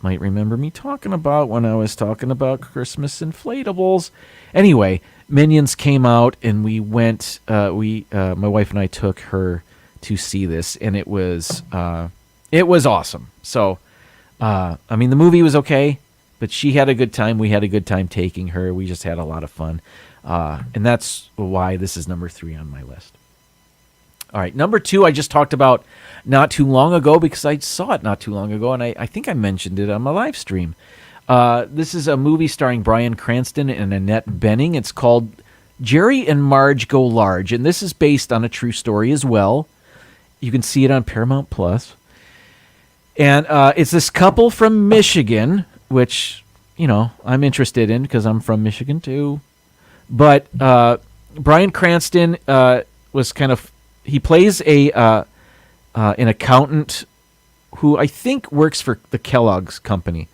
might remember me talking about when I was talking about Christmas inflatables. Anyway, Minions came out, and we went. My wife and I took her to see this, and it was awesome. So, I mean, the movie was okay, but she had a good time. We had a good time taking her. We just had a lot of fun, and that's why this is number 3 on my list. All right, number 2, I just talked about not too long ago because I saw it not too long ago, and I think I mentioned it on my live stream. This is a movie starring Bryan Cranston and Annette Bening. It's called Jerry and Marge Go Large, and this is based on a true story as well. You can see it on Paramount Plus. And it's this couple from Michigan, which, I'm interested in because I'm from Michigan too. But Bryan Cranston was he plays an accountant who I think works for the Kellogg's company.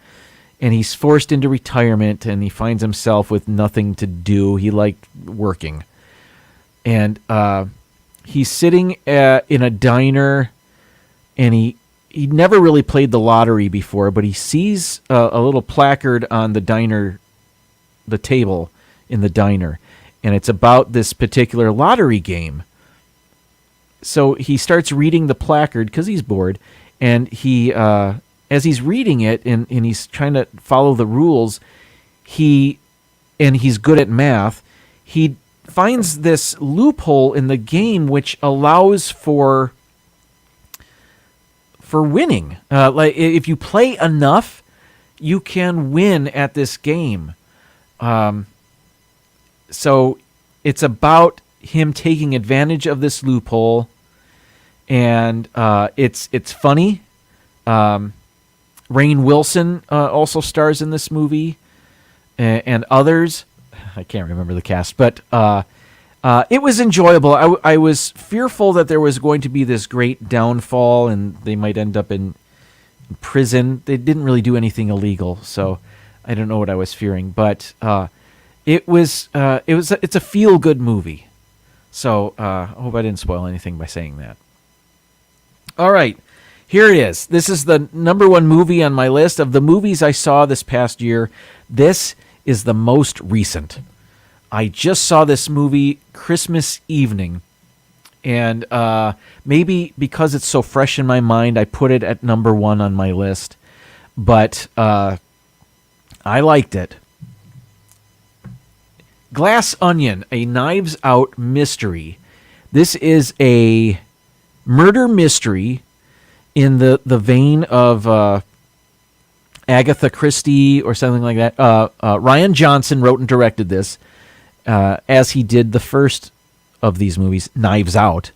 And he's forced into retirement, and he finds himself with nothing to do. He liked working. And he's sitting in a diner, and he never really played the lottery before, but he sees a little placard on the table in the diner, and it's about this particular lottery game. So he starts reading the placard because he's bored, and as he's reading it and he's trying to follow the rules, he's good at math. He finds this loophole in the game which allows for winning. Like if you play enough, you can win at this game. So it's about him taking advantage of this loophole, and it's funny. Rainn Wilson also stars in this movie, and others. I can't remember the cast, but it was enjoyable. I was fearful that there was going to be this great downfall, and they might end up in prison. They didn't really do anything illegal, so I don't know what I was fearing. But it's a feel-good movie. So I hope I didn't spoil anything by saying that. All right. Here it is. This is the number 1 movie on my list of the movies I saw this past year. This is the most recent. I just saw this movie Christmas evening, and maybe because it's so fresh in my mind, I put it at number 1 on my list, but I liked it. Glass Onion, a Knives Out mystery. This is a murder mystery in the vein of Agatha Christie or something like that. Rian Johnson wrote and directed this, as he did the first of these movies, Knives Out.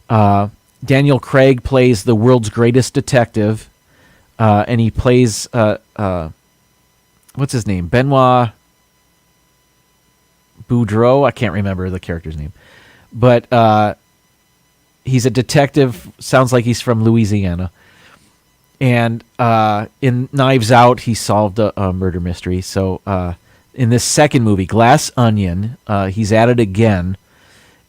Daniel Craig plays the world's greatest detective, and he plays, what's his name? Benoit Boudreaux? I can't remember the character's name. But he's a detective, sounds like he's from Louisiana. And in Knives Out, he solved a murder mystery. So in this second movie, Glass Onion, he's at it again.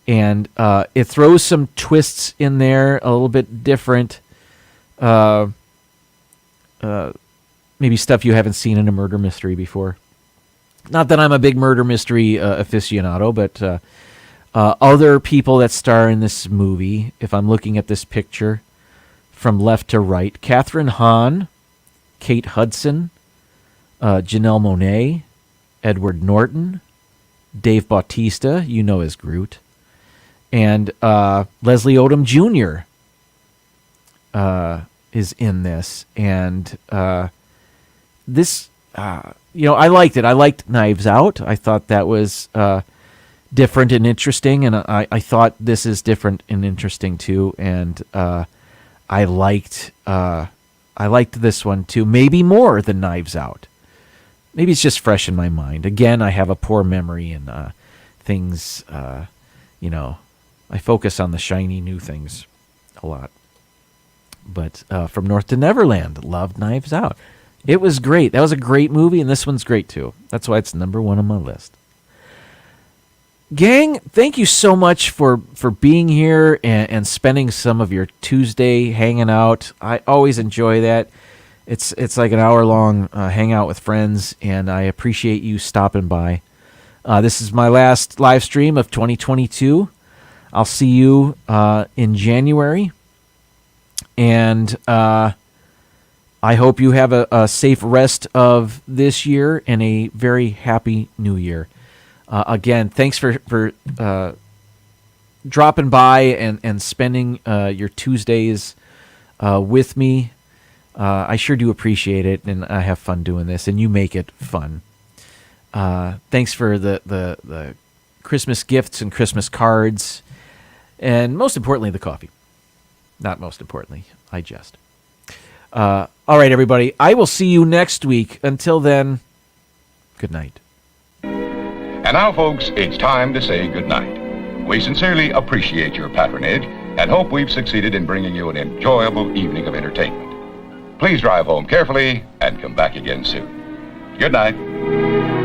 And it throws some twists in there, a little bit different. Maybe stuff you haven't seen in a murder mystery before. Not that I'm a big murder mystery aficionado, but other people that star in this movie, if I'm looking at this picture from left to right, Catherine Hahn, Kate Hudson, Janelle Monáe, Edward Norton, Dave Bautista, you know as Groot, and Leslie Odom Jr. Is in this. And this, I liked it. I liked Knives Out. I thought that was different and interesting, and I thought this is different and interesting too. And I liked this one too, maybe more than Knives Out. Maybe it's just fresh in my mind. Again, I have a poor memory and things. I focus on the shiny new things a lot. But From North to Neverland, loved Knives Out. It was great. That was a great movie, and this one's great too. That's why it's number 1 on my list. Gang, thank you so much for being here and spending some of your Tuesday hanging out. I always enjoy that. It's like an hour-long hangout with friends, and I appreciate you stopping by. This is my last live stream of 2022. I'll see you in January. And I hope you have a safe rest of this year and a very happy new year. Again, thanks for dropping by and spending your Tuesdays with me. I sure do appreciate it, and I have fun doing this, and you make it fun. Thanks for the Christmas gifts and Christmas cards, and most importantly, the coffee. Not most importantly, I jest. All right, everybody. I will see you next week. Until then, good night. And now, folks, it's time to say goodnight. We sincerely appreciate your patronage and hope we've succeeded in bringing you an enjoyable evening of entertainment. Please drive home carefully and come back again soon. Good night.